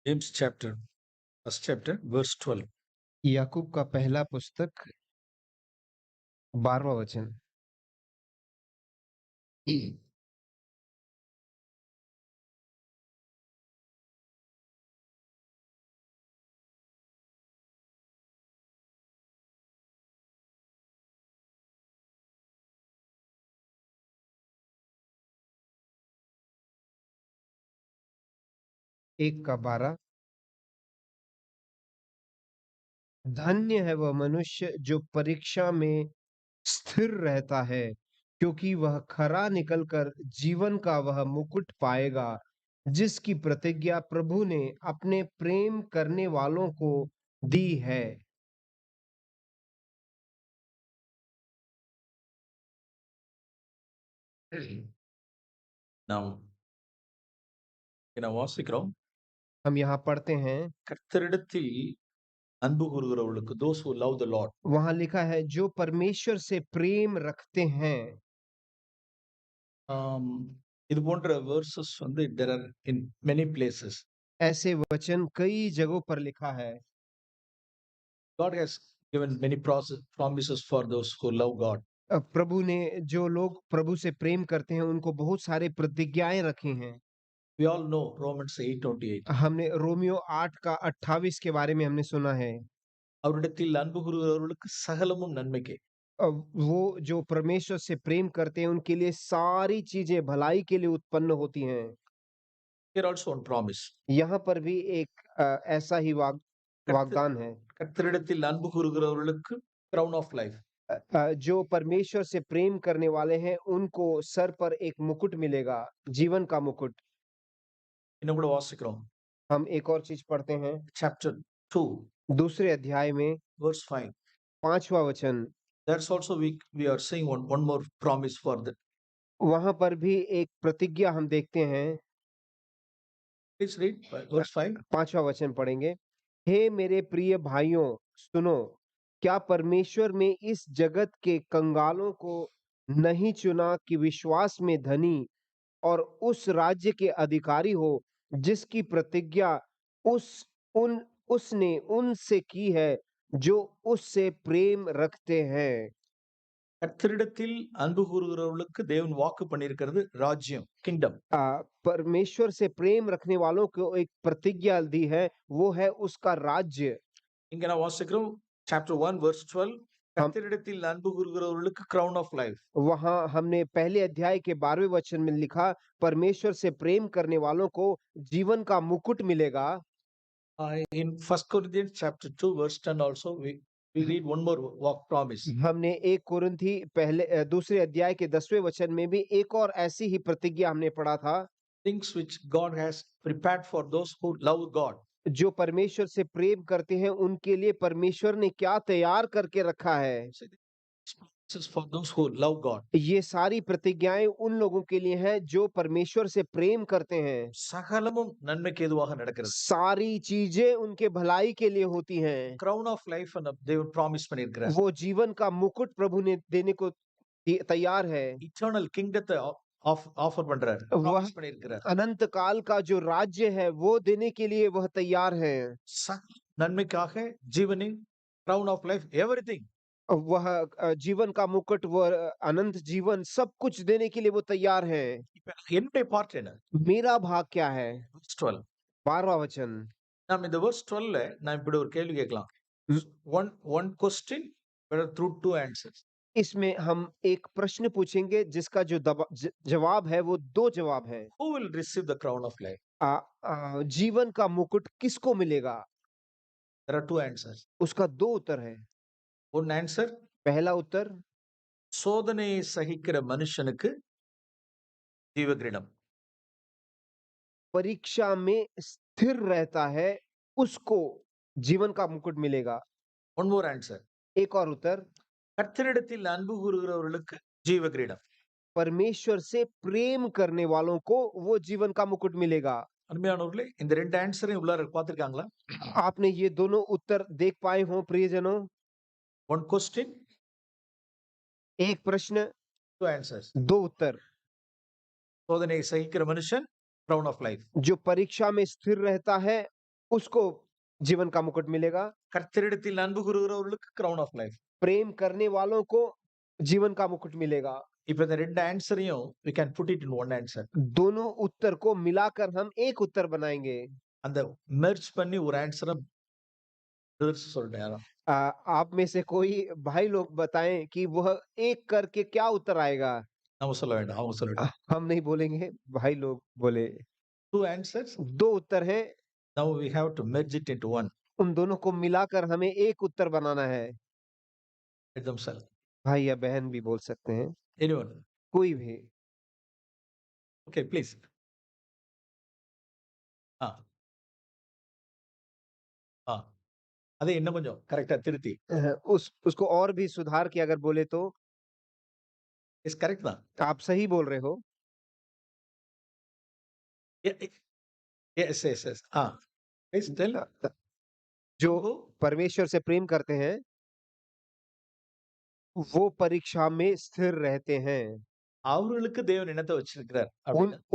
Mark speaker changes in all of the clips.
Speaker 1: James chapter, first chapter, verse 12.
Speaker 2: याकूब का पहला पुस्तक 12वां वचन। एक का 12। धन्य है वह मनुष्य जो परीक्षा में स्थिर रहता है, क्योंकि वह खरा निकलकर जीवन का वह मुकुट पाएगा, जिसकी प्रतिज्ञा प्रभु ने अपने प्रेम करने वालों को दी है।
Speaker 1: Now, வாசிக்கிறோம்,
Speaker 2: हम यहाँ पढ़ते हैं,
Speaker 1: கர்த்தரிடத்தில் அன்பு கூறுகிறவர்களுக்கு, those who love the Lord.
Speaker 2: वहां लिखा है जो परमेश्वर से प्रेम रखते हैं।
Speaker 1: இது போன்ற verses வந்து there are in many places.
Speaker 2: ऐसे वचन कई जगहों पर लिखा है।
Speaker 1: God has given many promises for those who love God.
Speaker 2: प्रभु ने जो लोग प्रभु से प्रेम करते हैं उनको बहुत सारे प्रतिज्ञाएं रखी हैं।
Speaker 1: We all know Romans 8:28.
Speaker 2: हमने रोमियो 8 का 28 के बारे में हमने सुना है।
Speaker 1: அவரிடத்தில் அன்பு கூறுகிறவர்களுக்கு சகலமும் நன்மைக்கே.
Speaker 2: वो जो परमेश्वर से प्रेम करते हैं उनके लिए सारी चीजें भलाई के लिए उत्पन्न होती हैं।
Speaker 1: Here also one promise.
Speaker 2: यहाँ पर भी एक ऐसा ही वागदान है।
Speaker 1: கர்த்தரிடத்தில் அன்பு கூறுகிறவர்களுக்கு crown of life.
Speaker 2: जो परमेश्वर से प्रेम करने वाले हैं उनको सर पर एक मुकुट मिलेगा, जीवन का मुकुट।
Speaker 1: இன்னும் கூட வாசிக்கிறோம்,
Speaker 2: हम एक और चीज पढ़ते हैं,
Speaker 1: chapter 2,
Speaker 2: दूसरे अध्याय में
Speaker 1: verse 5.
Speaker 2: 5वां वचन।
Speaker 1: That's also we are seeing one more promise for that.
Speaker 2: वहां पर भी एक प्रतिज्ञा हम देखते हैं।
Speaker 1: Please read verse 5.
Speaker 2: 5वां वचन पढ़ेंगे। हे मेरे प्रिय भाइयों सुनो, क्या परमेश्वर में इस जगत के कंगालों को नहीं चुना कि विश्वास में धनी और उस राज्य के अधिकारी हो जिसकी प्रतिज्ञा उसने उनसे की है जो उससे प्रेम रखते हैं।
Speaker 1: கர்த்தரிடத்தில் அன்பு கூறுகிறவர்களுக்கு தேவன் வாக்கு பண்ணியிருக்கிறது ராஜ்யம், கிங்டம்.
Speaker 2: परमेश्वर से प्रेम रखने वालों को एक प्रतिज्ञा दी है, वो है उसका राज्य।
Speaker 1: இங்க நான் வாசிக்கிறோம் chapter 1 verse 12. கர்த்தரிடத்தில் அன்பு கூறுகிறவர்களுக்கு crown of life.
Speaker 2: वहां हमने पहले अध्याय के 12वें वचन में लिखा, परमेश्वर से प्रेम करने वालों को जीवन का मुकुट मिलेगा।
Speaker 1: In 1 Corinthians chapter 2 verse 10 also we read one more walk promise.
Speaker 2: हमने 1 कोरिन्थी पहले दूसरे अध्याय के 10वें वचन में भी एक और ऐसी ही प्रतिज्ञा हमने पढ़ा था।
Speaker 1: Things which God has prepared for those who love God.
Speaker 2: जो परमेश्वर से प्रेम करते हैं उनके लिए परमेश्वर ने क्या तैयार करके रखा है।
Speaker 1: This is for those who love God.
Speaker 2: ये सारी प्रतिज्ञाएं उन लोगों के लिए हैं जो परमेश्वर से प्रेम करते हैं।
Speaker 1: சகலமும் நன்மைக்கு ஏதுவாக நடக்கிறது.
Speaker 2: सारी चीजें उनके भलाई के लिए होती हैं।
Speaker 1: crown of life and தேவன் promise பண்ணியிருக்கிறார்.
Speaker 2: वो जीवन का मुकुट प्रभु ने देने को तैयार है।
Speaker 1: eternal kingdom ऑफर பண்றார், promise பண்ணியிருக்கிறார்.
Speaker 2: अनंत काल का जो राज्य है वो देने के लिए वह तैयार है।
Speaker 1: நன்மைக்காக ஜீவனின் crown of life, everything.
Speaker 2: वह जीवन का मुकुट, वह अनंत जीवन, सब कुछ देने के लिए वो तैयार है।
Speaker 1: என்னுடைய பார்ட் என்ன?
Speaker 2: मेरा भाग क्या है?
Speaker 1: verse 12.
Speaker 2: 12वां वचन।
Speaker 1: நாம் இந்த verse 12ல நான் இப்படி ஒரு கேள்வி கேட்கலாம். one question but through two answers.
Speaker 2: इसमें हम एक प्रश्न पूछेंगे जिसका जो जवाब है वो दो जवाब है।
Speaker 1: Who will receive the crown of life?
Speaker 2: जीवन का मुकुट किसको मिलेगा?
Speaker 1: There are two answers.
Speaker 2: उसका दो उत्तर है।
Speaker 1: one answer,
Speaker 2: पहला उत्तर,
Speaker 1: சோதனையை சகிக்கிற மனுஷனுக்கு ஜீவகிரீடம்.
Speaker 2: परीक्षा में स्थिर रहता है उसको जीवन का मुकुट मिलेगा।
Speaker 1: one more answer.
Speaker 2: एक और उत्तर,
Speaker 1: கர்த்தரிடத்தில் அன்பு கூறுகிறவர்களுக்கு ஜீவகிரீடம்.
Speaker 2: परमेश्वर से प्रेम करने वालों को वो जीवन का मुकुट मिलेगा।
Speaker 1: அருமையானவர்களே, இந்த ரெண்டு ஆன்சரையும் உள்ளார பார்த்திருக்காங்களா?
Speaker 2: आपने ये दोनों उत्तर देख पाए हो प्रियजनों?
Speaker 1: one question,
Speaker 2: एक प्रश्न,
Speaker 1: 2 answers.
Speaker 2: 2 उत्तर।
Speaker 1: சோதனையை சகிக்கிற மனுஷன் crown of life.
Speaker 2: जो परीक्षा में स्थिर रहता है, उसको जीवन का मुकुट मिलेगा।
Speaker 1: கர்த்தரிடத்தில் அன்பு கூறுகிறவர்களுக்கு crown of life.
Speaker 2: प्रेम करने वालों को जीवन का मुकुट मिलेगा।
Speaker 1: இப்ப இந்த 2 ஆன்சரையும் we can put it in one answer.
Speaker 2: दोनों उत्तर को मिलाकर हम एक उत्तर बनाएंगे।
Speaker 1: அந்த மெர்ஜ் பண்ணி ஒரு ஆன்சரை சொல்றேன் யாரும்.
Speaker 2: आप में से कोई भाई लोग बताएं कि वह एक करके क्या उत्तर आएगा?
Speaker 1: நம்ம சொல்ல வேண்டாம், அவங்க சொல்லட்டும்.
Speaker 2: हम नहीं बोलेंगे, भाई लोग बोले।
Speaker 1: 2 answers.
Speaker 2: 2 उत्तर हैं,
Speaker 1: Now we have to merge it into one.
Speaker 2: उन दोनों को मिलाकर हमें एक उत्तर बनाना है।
Speaker 1: Let them sell.
Speaker 2: भाई या बहन भी बोल सकते हैं,
Speaker 1: Anyone?
Speaker 2: कोई भी।
Speaker 1: Okay, please. ஆ. ஆ. அதை இன்னும் கொஞ்சம் கரெக்ட்டா திருத்தி.
Speaker 2: उसको और भी सुधार के अगर बोले तो
Speaker 1: எஸ் கரெக்ட் தான்.
Speaker 2: आप सही बोल रहे हो।
Speaker 1: यस यस यस हाँ प्लीज टेल.
Speaker 2: जो परमेश्वर से प्रेम करते हैं, वो परीक्षा में स्थिर रहते हैं।
Speaker 1: அவர்களுக்கு தேவன் என்னத்தை வச்சிருக்கிறார்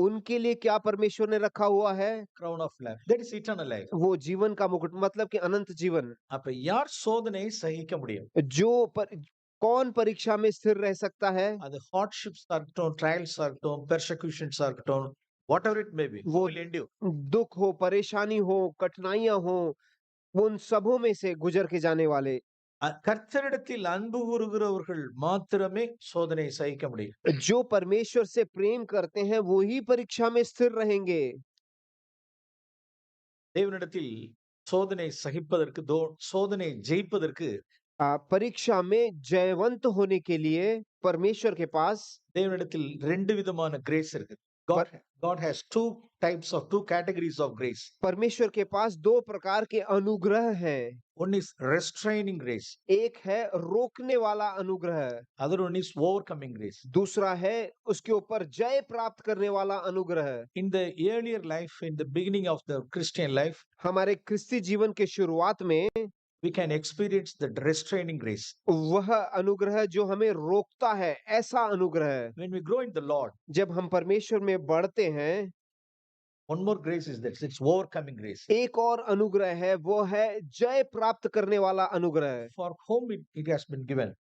Speaker 2: उनके लिए क्या परमेश्वर ने रखा हुआ है?
Speaker 1: crown of life. That is eternal life.
Speaker 2: वो जीवन का मुकुट, मतलब कि अनंत जीवन।
Speaker 1: அப்ப யார் சோதனையை சகிக்க முடியும்?
Speaker 2: कौन परीक्षा में स्थिर रह सकता है?
Speaker 1: அது hardships இருக்கட்டும், trials இருக்கட்டும், persecutions இருக்கட்டும், whatever it may be,
Speaker 2: वो
Speaker 1: will endure.
Speaker 2: दुख हो, परेशानी हो, कठिनाइयां हो, उन सबों में से गुजर के जाने वाले।
Speaker 1: கர்த்தரிடத்தில் அன்பு கூறுகிறவர்கள் மாத்திரமே சோதனையை சகிக்க முடியும்.
Speaker 2: जो परमेश्वर से प्रेम करते हैं वो ही परीक्षा में स्थिर रहेंगे।
Speaker 1: தேவனிடத்தில் சோதனை சகிப்பதற்கு சோதனை ஜெயிப்பதற்கு
Speaker 2: परीक्षा में जयवंत होने के लिए परमेश्वर के पास
Speaker 1: தேவனிடத்தில் 2 விதமான கிரேஸ் இருக்கு. God has 2 types of 2 categories of grace.
Speaker 2: परमेश्वर के पास 2 प्रकार के अनुग्रह हैं।
Speaker 1: One is restraining grace.
Speaker 2: एक है रोकने वाला अनुग्रह।
Speaker 1: Other one is overcoming grace.
Speaker 2: दूसरा है उसके ऊपर जय प्राप्त करने वाला अनुग्रह।
Speaker 1: In the earlier life, in the beginning of the Christian life,
Speaker 2: हमारे क्रिस्ती जीवन के शुरुआत में
Speaker 1: we can experience the restraining grace.
Speaker 2: वह अनुग्रह जो हमें रोकता है, ऐसा अनुग्रह।
Speaker 1: When we grow in the Lord,
Speaker 2: जब हम परमेश्वर में बढ़ते हैं,
Speaker 1: one more grace is that it's overcoming grace.
Speaker 2: एक और अनुग्रह है, वो है जय प्राप्त करने वाला अनुग्रह।
Speaker 1: For whom it has been given.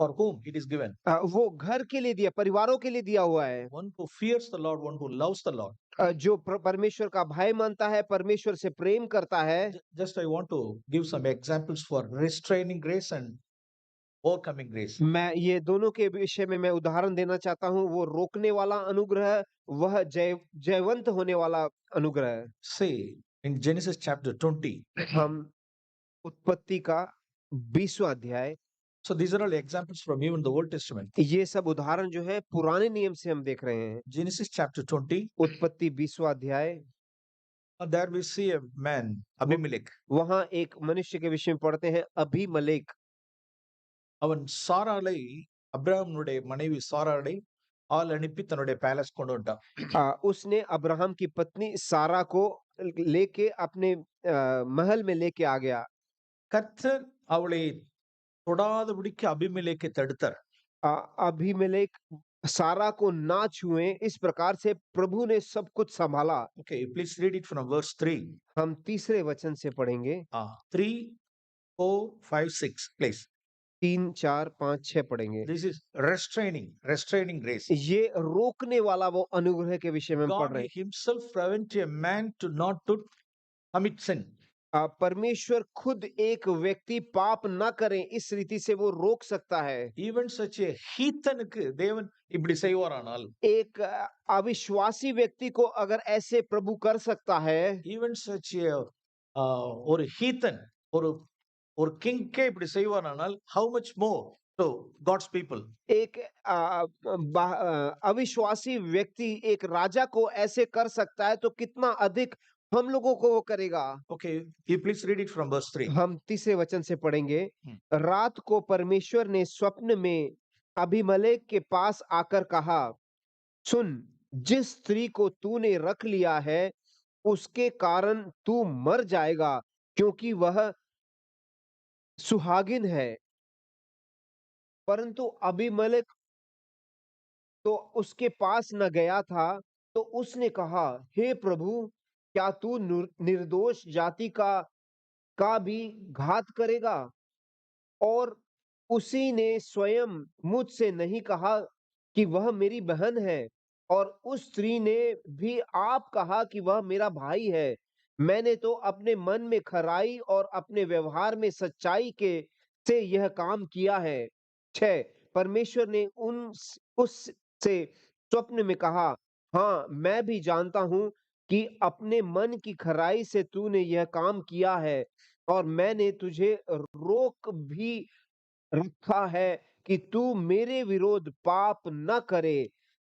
Speaker 1: For whom it is given.
Speaker 2: वो घर के लिए दिया, परिवारों के लिए दिया हुआ है।
Speaker 1: One who fears the Lord, one who loves the Lord.
Speaker 2: जो परमेश्वर का भय मानता है, परमेश्वर से प्रेम करता है।
Speaker 1: Just I want to give some examples for restraining grace and overcoming grace.
Speaker 2: मैं ये दोनों के विषय में मैं उदाहरण देना चाहता हूँ। वो रोकने वाला अनुग्रह, वह जयवंत होने वाला अनुग्रह।
Speaker 1: See in Genesis chapter 20.
Speaker 2: हम उत्पत्ति का 20वां अध्याय।
Speaker 1: So these are all examples from even the Old Testament.
Speaker 2: ये सब उदाहरण जो है पुराने नियम से हम देख रहे हैं।
Speaker 1: Genesis chapter 20.
Speaker 2: उत्पत्ति 20वां अध्याय।
Speaker 1: There we see a man, Abimelech.
Speaker 2: वहां एक मनुष्य के विषय में पढ़ते हैं, अबीमेलेक।
Speaker 1: அவன் சாராளை அப்ரஹாமுடைய மனைவி சாராளை ஆள் அனுப்பி தன்னுடைய பேலஸ் கொண்டு வந்துட்டான்.
Speaker 2: उसने अब्राहम की पत्नी सारा को लेके अपने महल में लेके आ गया।
Speaker 1: கர்த்தர் அவளை தொடாதபடிக்கு அபிமெலேக்கை தடுத்தார்.
Speaker 2: अबीमेलेक सारा को ना छुए, इस प्रकार से प्रभु ने सब कुछ संभाला।
Speaker 1: Okay, please read it from verse 3.
Speaker 2: हम तीसरे वचन से पढ़ेंगे।
Speaker 1: 3, 4, 5, 6 please.
Speaker 2: 3, 4, 5, 6 पढ़ेंगे।
Speaker 1: This is restraining grace.
Speaker 2: ये रोकने वाला वो अनुग्रह के विषय में पढ़
Speaker 1: God
Speaker 2: रहे हैं।
Speaker 1: himself prevent a man to not to commit sin.
Speaker 2: परमेश्वर खुद एक व्यक्ति पाप न करे, इस रीति से वो रोक सकता है।
Speaker 1: Even such a heathenக்கு தேவன் இப்படி செய்வாரானால்,
Speaker 2: एक अविश्वासी व्यक्ति को अगर ऐसे प्रभु कर सकता है,
Speaker 1: even such a ஒரு heathen, ஒரு கிங்கே இப்படி செய்வாரானால், how much more to God's people.
Speaker 2: एक अविश्वासी व्यक्ति एक राजा को ऐसे कर सकता है, तो कितना अधिक हम लोगों को वो करेगा।
Speaker 1: Okay, you please read it from verse 3.
Speaker 2: हम तीसरे वचन से पढ़ेंगे। रात को परमेश्वर ने स्वप्न में अबीमेलेक के पास आकर कहा, सुन, जिस स्त्री को तूने रख लिया है उसके कारण तू मर जाएगा, क्योंकि वह सुहागिन है। परंतु अबीमेलेक तो उसके पास न गया था। तो उसने कहा, हे प्रभु, क्या तू निर्दोष जाति का भी घात करेगा? और उसी ने स्वयं मुझसे नहीं कहा कि वह मेरी बहन है, और उस स्त्री ने भी आप कहा कि वह मेरा भाई है। मैंने तो अपने मन में खराई और अपने व्यवहार में सच्चाई के से यह काम किया है। 6 परमेश्वर ने उससे स्वप्न में कहा, हाँ, मैं भी जानता हूँ कि अपने मन की खराई से तूने यह काम किया है, और मैंने तुझे रोक भी रखा है कि तू मेरे विरोध पाप न करे।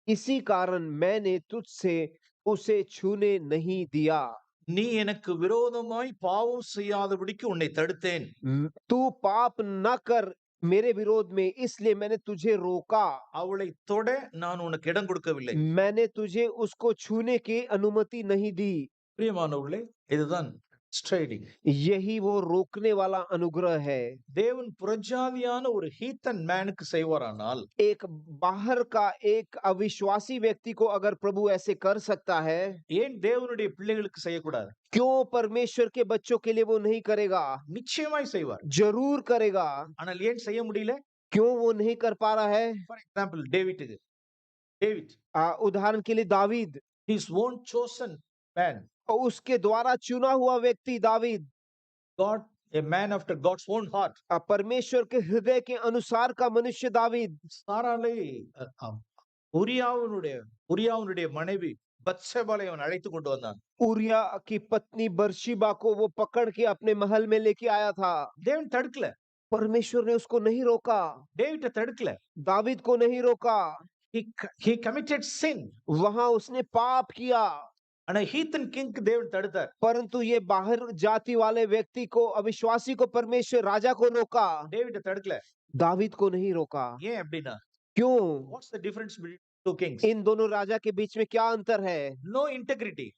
Speaker 2: इसी कारण मैंने तुझसे उसे छूने नहीं दिया।
Speaker 1: நீ எனக்கு விரோதமாய் பாவம் செய்யாதபடிக்கு உன்னை தடுத்தேன்.
Speaker 2: तू पाप न कर मेरे विरोध में, इसलिए मैंने तुझे रोका।
Speaker 1: அவளை தொட நான் உனக்கு இடம் கொடுக்கவில்லை.
Speaker 2: मैंने तुझे उसको छूने की अनुमति नहीं दी।
Speaker 1: பிரியமானவர்களே, இதுதான் ஸ்ட்ரைடிங்.
Speaker 2: यही वो रोकने वाला अनुग्रह है।
Speaker 1: தேவன் புறஜாதியான ஒரு ஹீத்தன் மேனுக்கு செய்வாரானால்,
Speaker 2: एक बाहर का एक अविश्वासी व्यक्ति को अगर प्रभु ऐसे कर सकता है,
Speaker 1: ஏன் தேவனுடைய பிள்ளைகளுக்கு செய்யக்கூடாது?
Speaker 2: क्यों परमेश्वर के बच्चों के लिए वो नहीं करेगा?
Speaker 1: நிச்சயமாய் செய்வார்.
Speaker 2: जरूर करेगा।
Speaker 1: ஆனால் ஏன் செய்ய முடியல?
Speaker 2: क्यों वो नहीं कर पा रहा है?
Speaker 1: ஃபார் எக்ஸாம்பிள் டேவிட்
Speaker 2: उदाहरण के लिए David,
Speaker 1: his own chosen man,
Speaker 2: और उसके द्वारा चुना हुआ व्यक्ति David,
Speaker 1: God, a man after God's own heart.
Speaker 2: परमेश्वर के हृदय के अनुसार का मनुष्य दावीद,
Speaker 1: சாராளை அ, அ, உரியாவினுடைய உரியாவினுடைய மனைவி பத்சேபாளை அவன் அழைத்து கொண்டு வந்தான்.
Speaker 2: उरिया की पत्नी बर्शिबा को वो पकड़ के अपने महल में लेके आया था।
Speaker 1: தேவன் தடுக்கல.
Speaker 2: परमेश्वर ने उसको नहीं रोका,
Speaker 1: டேவிட்டை தடுக்கல.
Speaker 2: दावीद को नहीं रोका।
Speaker 1: he committed sin.
Speaker 2: वहां उसने पाप किया,
Speaker 1: ஆனா ஹீத்தன் கிங்க்கு தேவன் தடுத்தார்.
Speaker 2: परंतु ये बाहर जाति वाले व्यक्ति को, अविश्वासी को परमेश्वर राजा को रोका,
Speaker 1: டேவிட்டை தடுக்கல.
Speaker 2: दावीद को नहीं रोका।
Speaker 1: ஏன் அப்படின்னா,
Speaker 2: क्यों?
Speaker 1: what's the difference between two kings?
Speaker 2: इन दोनों राजा के बीच में क्या अंतर है?
Speaker 1: no integrity.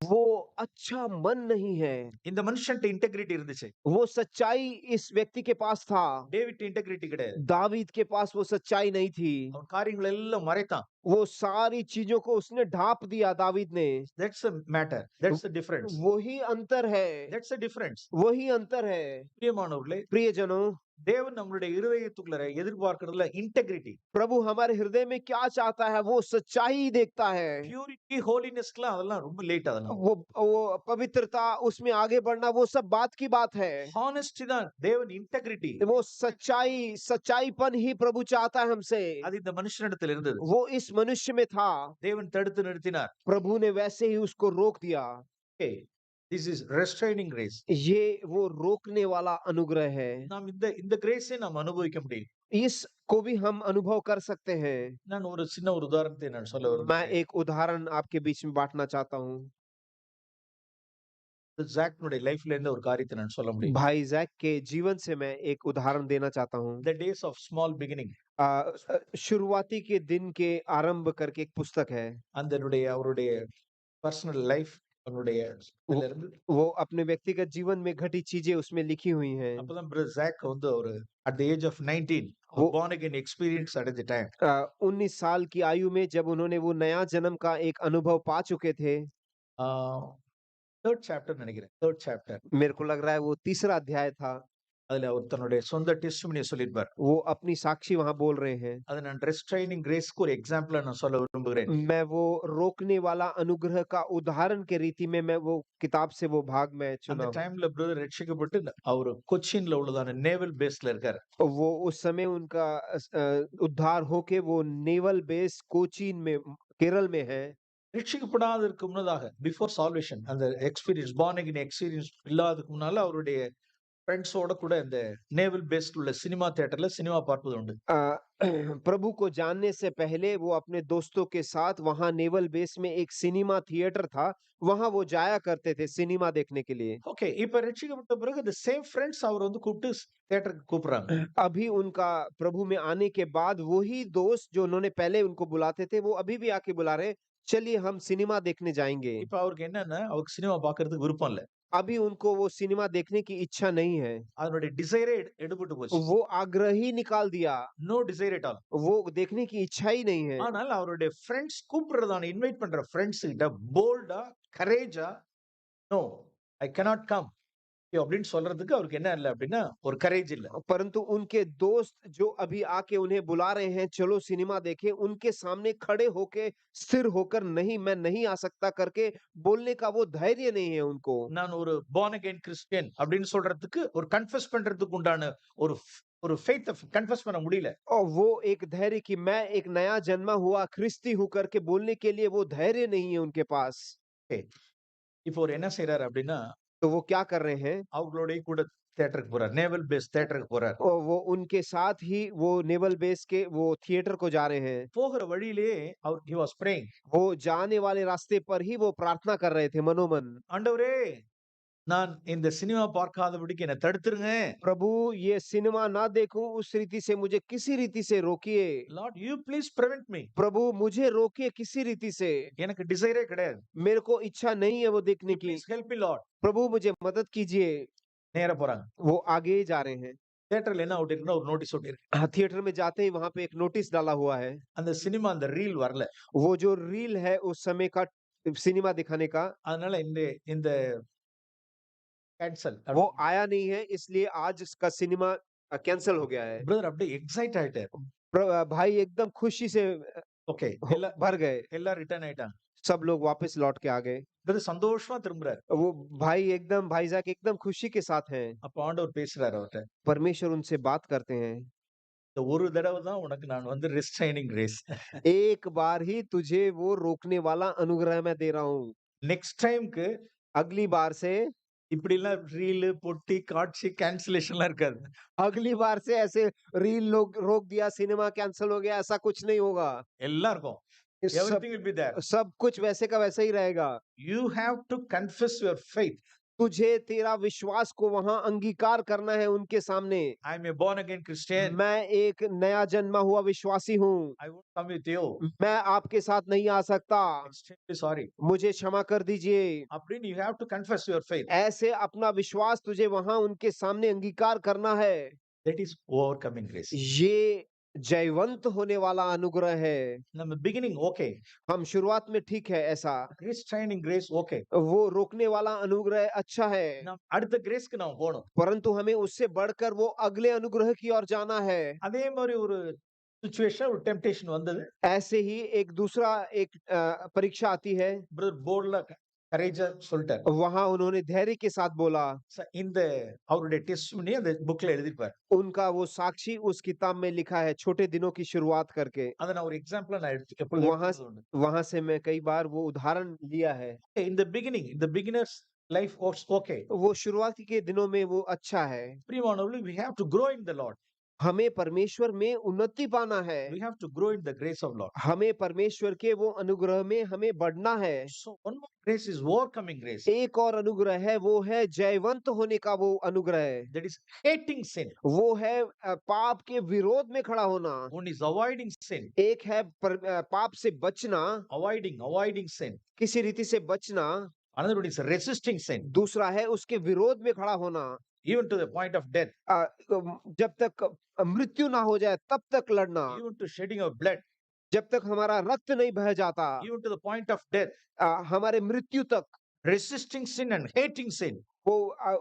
Speaker 2: वो अच्छा मन नहीं है।
Speaker 1: இந்த மனுஷன்ட்ட இன்டெகிரிட்டி இருந்துச்சு.
Speaker 2: वो सच्चाई इस व्यक्ति के पास था।
Speaker 1: டேவிட் இன்டெகிரிட்டி கிடையாது.
Speaker 2: दावीद के पास वो सच्चाई नहीं थी।
Speaker 1: அவன் காரியங்களை எல்லாம் மறைத்தான்.
Speaker 2: वो सारी चीजों को उसने ढांप दिया दावीद ने।
Speaker 1: that's the matter. that's the difference.
Speaker 2: वही अंतर है।
Speaker 1: that's the difference.
Speaker 2: वही अंतर है।
Speaker 1: பிரியமானவர்களே,
Speaker 2: प्रियजनों,
Speaker 1: தேவன் நம்மளுடைய இருதயத்துக்குள்ள எதிர்பார்க்கிறதுல இன்டெகிரிட்டி,
Speaker 2: प्रभु हमारे हृदय में क्या चाहता है? वो सच्चाई देखता है।
Speaker 1: பியூரிட்டி, ஹோலினஸ்லாம் அதெல்லாம் ரொம்ப லேட். அதெல்லாம்
Speaker 2: वो पवित्रता, उसमें आगे बढ़ना, वो सब बात की बात है।
Speaker 1: ஹானஸ்டி தான் தேவன் இன்டெகிரிட்டி.
Speaker 2: वो सच्चाईपन ही प्रभु चाहता है हमसे।
Speaker 1: அது இந்த மனுஷனிடத்தில் இருந்தது.
Speaker 2: वो इस मनुष्य में था।
Speaker 1: தேவன் தடுத்து நிறுத்தினார்.
Speaker 2: प्रभु ने वैसे ही उसको रोक दिया।
Speaker 1: Okay, this is restraining grace.
Speaker 2: ये वो रोकने वाला अनुग्रह है।
Speaker 1: நாம் இந்த கிரேஸை நாம் அனுபவிக்க முடியும்.
Speaker 2: इसको भी हम अनुभव कर सकते हैं।
Speaker 1: நான் ஒரு சின்ன ஒரு உதாரணத்தை நான் சொல்ல
Speaker 2: मैं
Speaker 1: விரும்புகிறேன்.
Speaker 2: एक उदाहरण आपके बीच में बांटना चाहता हूँ।
Speaker 1: ஜாக்னுடைய லைஃப்ல இருந்து ஒரு காரியத்தை நான் சொல்ல முடியும்.
Speaker 2: भाई जैक के जीवन से मैं एक उदाहरण देना चाहता हूँ।
Speaker 1: The days of small beginning.
Speaker 2: शुरुआती के दिन के आरंभ करके एक पुस्तक है।
Speaker 1: அவருடைய பர்சனல் லைஃப், அவருடைய இதுல இருந்து
Speaker 2: वो अपने व्यक्तिगत जीवन में घटी चीजें उसमें लिखी हुई हैं।
Speaker 1: அப்பதான் பிரதர் ஜாக் வந்து ஒரு at the age of 19
Speaker 2: वो
Speaker 1: born again experience அடைஞ்ச டைம்.
Speaker 2: 19 साल की आयु में जब उन्होंने वो नया जन्म का एक अनुभव पा चुके थे।
Speaker 1: தேர்ட் சாப்டர் நினைக்கிறேன். Third chapter.
Speaker 2: मेरे को लग रहा है वो तीसरा अध्याय था।
Speaker 1: அதுல அவர் தன்னுடைய சொந்த டெஸ்டிமனியை சொல்லிருப்பார்.
Speaker 2: वो अपनी साक्षी वहां बोल रहे हैं।
Speaker 1: அதை நான் ரெஸ்ட்ரைனிங் கிரேஸ்க்கு ஒரு எக்ஸாம்பிளா நான் சொல்ல விரும்புகிறேன்.
Speaker 2: मैं वो रोकने वाला अनुग्रह का उदाहरण के रीति में मैं वो किताब से वो भाग में
Speaker 1: அந்த
Speaker 2: चुना हूं।
Speaker 1: டைம்ல பிரதர் ரட்சிக்கப்பட்டு அவர் கொச்சின்ல உள்ளதான நேவல் பேஸ்ல இருக்கார்.
Speaker 2: वो उस समय उनका उद्धार होके वो नेवल बेस कोचीन में, केरल में है।
Speaker 1: ரட்சிக்கப்படாததற்கு முன்னதாக, பிஃபோர் சால்வேஷன், அந்த எக்ஸ்பீரியன்ஸ், born again எக்ஸ்பீரியன்ஸ் இல்லாததுக்கு முன்னால அவருடைய ஃப்ரெண்ட்ஸோட கூட இந்த நேவல் பேஸ்ட் உள்ள சினிமா தியேட்டர்ல சினிமா பார்ப்பது உண்டு.
Speaker 2: प्रभु को जानने से पहले वो अपने दोस्तों के साथ वहां नेवल बेस में एक सिनेमा थिएटर था, वहां वो जाया करते थे सिनेमा देखने के लिए।
Speaker 1: ஓகே, இப்ப ரட்சிக்கப்பட்ட பிறகு the same friends அவர் வந்து கூப்பிட்டு தியேட்டருக்கு கூப்பிடுறாங்க.
Speaker 2: अभी उनका प्रभु में आने के बाद वही दोस्त जो उन्होंने पहले उनको बुलाते थे, वो अभी भी आके बुला रहे हैं, चलिए हम सिनेमा देखने जाएंगे।
Speaker 1: இப்ப அவருக்கு என்னன்னா, அவருக்கு சினிமா பார்க்கறதுக்கு விருப்பம் இல்ல.
Speaker 2: अभी उनको वो सिनेमा देखने की इच्छा नहीं है।
Speaker 1: அதனுடைய டிசைரே எடுபட்டு போச்சு.
Speaker 2: वो आग्रह ही निकाल दिया।
Speaker 1: No desire at all.
Speaker 2: वो देखने की इच्छा ही नहीं है।
Speaker 1: ஆனால் அவருடைய ஃபிரெண்ட்ஸ் கூப்பிடுறதான இன்வைட் பண்ற ஃபிரெண்ட்ஸ் கிட்ட போல்டா, கரேஜா, நோ ஐ கேனாட் கம் அப்படின்னு சொல்றதுக்கு அவருக்கு என்ன இல்ல அப்படின்னா ஒரு கரேஜ் இல்ல.
Speaker 2: परंतु उनके दोस्त जो अभी आके उन्हें बुला रहे हैं, चलो सिनेमा देखें, उनके सामने खड़े होके स्थिर होकर नहीं मैं नहीं आ सकता करके बोलने का वो धैर्य नहीं है उनको।
Speaker 1: நான் ஒரு born again கிறிஸ்டியன் அப்படின்னு சொல்றதுக்கு ஒரு கன்ஃபெஸ் பண்றதுக்கு உண்டான ஒரு ஒரு ஃபெய்த் கன்ஃபெஸ் பண்ண முடியல.
Speaker 2: और वो एक धैर्य कि मैं एक नया जन्मा हुआ ख्रिस्ती हूँ करके बोलने के लिए वो धैर्य नहीं है उनके पास।
Speaker 1: இப்போ அவர் என்ன செய்றாரு அப்படின்னா,
Speaker 2: तो वो क्या कर रहे हैं?
Speaker 1: அவங்களோடய கூட தியேட்டருக்கு போறார். நேவல் பேஸ் தியேட்டருக்கு போறார்.
Speaker 2: और वो उनके साथ ही वो नेवल बेस के वो थिएटर को जा रहे हैं।
Speaker 1: போகிற வழியிலேயே அவர் he was praying.
Speaker 2: वो जाने वाले रास्ते पर ही वो प्रार्थना कर रहे थे मनोमन।
Speaker 1: ஆண்டவரே, நான் இந்த சினிமா பார்க்காதபடிக்கு என்ன தடுத்துருங்க.
Speaker 2: प्रभु ये सिनेमा ना देखूं उस रीति से मुझे किसी रीति से रोकिए।
Speaker 1: Lord, you please prevent me.
Speaker 2: प्रभु मुझे रोकिए किसी रीति से।
Speaker 1: எனக்கு டிசைரே கிடையாது.
Speaker 2: मेरे को इच्छा नहीं है वो देखने की।
Speaker 1: Please help me Lord.
Speaker 2: प्रभु मुझे मदद कीजिए।
Speaker 1: நேரா போறாங்க.
Speaker 2: वो आगे ही जा रहे हैं।
Speaker 1: தியேட்டர்ல என்ன அவுட் இருக்குன்னா ஒரு நோட்டீஸ் ஒட்டி இருக்கு.
Speaker 2: हाँ, थिएटर में जाते ही वहां पे एक नोटिस डाला हुआ है।
Speaker 1: அந்த சினிமா அந்த ரீல் வரல.
Speaker 2: वो जो रील है उस समय का सिनेमा दिखाने का
Speaker 1: அதனால இந்த இந்த கேன்சல்.
Speaker 2: वो आया नहीं है, इसलिए आज इसका सिनेमा कैंसिल हो गया है।
Speaker 1: பிரதர் அப்படியே எக்ஸைட் ஆயிட்டாரு.
Speaker 2: भाई एकदम खुशी से
Speaker 1: ஓகே.
Speaker 2: भर गए।
Speaker 1: எல்லாம் ரிட்டர்ன் ஆயிட்டாங்க.
Speaker 2: सब लोग वापस लौट के आ गए।
Speaker 1: பிரதர் சந்தோஷமா திரும்புறாரு.
Speaker 2: वो भाई एकदम भाईजाक एकदम खुशी के साथ हैं।
Speaker 1: அப்ப ஆண்டவர் பேசுறாரு அவர்ட்ட.
Speaker 2: परमेश्वर उनसे बात करते हैं।
Speaker 1: இந்த ஒரு தடவை தான் உனக்கு நான் வந்து ரெஸ்ட்ரைனிங் கிரேஸ்.
Speaker 2: एक बार ही तुझे वो रोकने वाला अनुग्रह मैं दे रहा हूँ।
Speaker 1: நெக்ஸ்ட் டைம்க்கு
Speaker 2: अगली बार से
Speaker 1: இப்படி எல்லாம் ரீல் பொட்டி காட்சி கேன்சலேஷன்லாம் இருக்காது.
Speaker 2: अगली बार से ऐसे रील लोग रोक दिया, सिनेमा कैंसिल हो गया, ऐसा कुछ नहीं होगा।
Speaker 1: எல்லாம் இருக்கும்.
Speaker 2: सब
Speaker 1: Everything will be there.
Speaker 2: सब कुछ वैसे का वैसा ही रहेगा।
Speaker 1: You have to confess your faith.
Speaker 2: तुझे तेरा विश्वास को वहां अंगीकार करना है उनके सामने।
Speaker 1: I am a born again Christian.
Speaker 2: मैं एक नया जन्मा हुआ विश्वासी हूँ।
Speaker 1: I won't come with you.
Speaker 2: मैं आपके साथ नहीं आ सकता।
Speaker 1: Extremely sorry.
Speaker 2: मुझे क्षमा कर दीजिए।
Speaker 1: அப்படின்னு you have to confess your faith.
Speaker 2: ऐसे अपना विश्वास तुझे वहां उनके सामने अंगीकार करना है।
Speaker 1: That is overcoming grace.
Speaker 2: ये जयवंत होने वाला अनुग्रह है।
Speaker 1: நம்ம beginning okay.
Speaker 2: हम शुरुआत में ठीक है ऐसा,
Speaker 1: Restraining grace okay.
Speaker 2: वो रोकने वाला अनुग्रह अच्छा है,
Speaker 1: நாம் அடுத்த கிரேஸ்க்கு நாம் போகணும்.
Speaker 2: परंतु हमें उससे बढ़कर वो अगले अनुग्रह की ओर जाना है।
Speaker 1: அதே மாதிரி ஒரு சிச்சுவேஷன் ஒரு டெம்ப்டேஷன் வந்தது.
Speaker 2: ऐसे ही एक दूसरा एक परीक्षा आती है।
Speaker 1: பிரதர் போல்ட்ல கரேஜா சொல்லிட்டார்.
Speaker 2: वहां उन्होंने धैर्य के साथ बोला।
Speaker 1: இந்த அவருடைய டெஸ்டிமனி அந்த புக்ல எழுதிருப்பார்.
Speaker 2: उनका वो साक्षी उस किताब में लिखा है, छोटे दिनों की शुरुआत करके।
Speaker 1: அத நான் ஒரு எக்ஸாம்பிளா நான்
Speaker 2: वहां से मैं कई बार वो उदाहरण लिया है।
Speaker 1: in the beginning, in the beginner's life was okay.
Speaker 2: वो शुरुआती के दिनों में वो अच्छा है।
Speaker 1: பிரியமானவர்களே, we have to grow in the Lord.
Speaker 2: हमें परमेश्वर में उन्नति पाना है।
Speaker 1: We have to grow in the grace of Lord.
Speaker 2: हमें परमेश्वर के वो अनुग्रह में हमें बढ़ना है।
Speaker 1: So one more grace is overcoming grace.
Speaker 2: एक और अनुग्रह है, वो है जयवंत होने का वो अनुग्रह।
Speaker 1: That is hating sin.
Speaker 2: वो है पाप के विरोध में खड़ा होना।
Speaker 1: One is avoiding sin.
Speaker 2: एक है पाप से बचना,
Speaker 1: Avoiding sin.
Speaker 2: किसी रीति से बचना।
Speaker 1: Another one is resisting sin.
Speaker 2: दूसरा है उसके विरोध में खड़ा होना,
Speaker 1: Even to the point of death.
Speaker 2: जब तक मृत्यु ना हो जाए तब तक लड़ना,
Speaker 1: Even to shedding of blood.
Speaker 2: जब तक हमारा रक्त नहीं बह जाता,
Speaker 1: Even to the point of death.
Speaker 2: हमारे मृत्यु तक।
Speaker 1: Resisting sin and hating sin.
Speaker 2: वो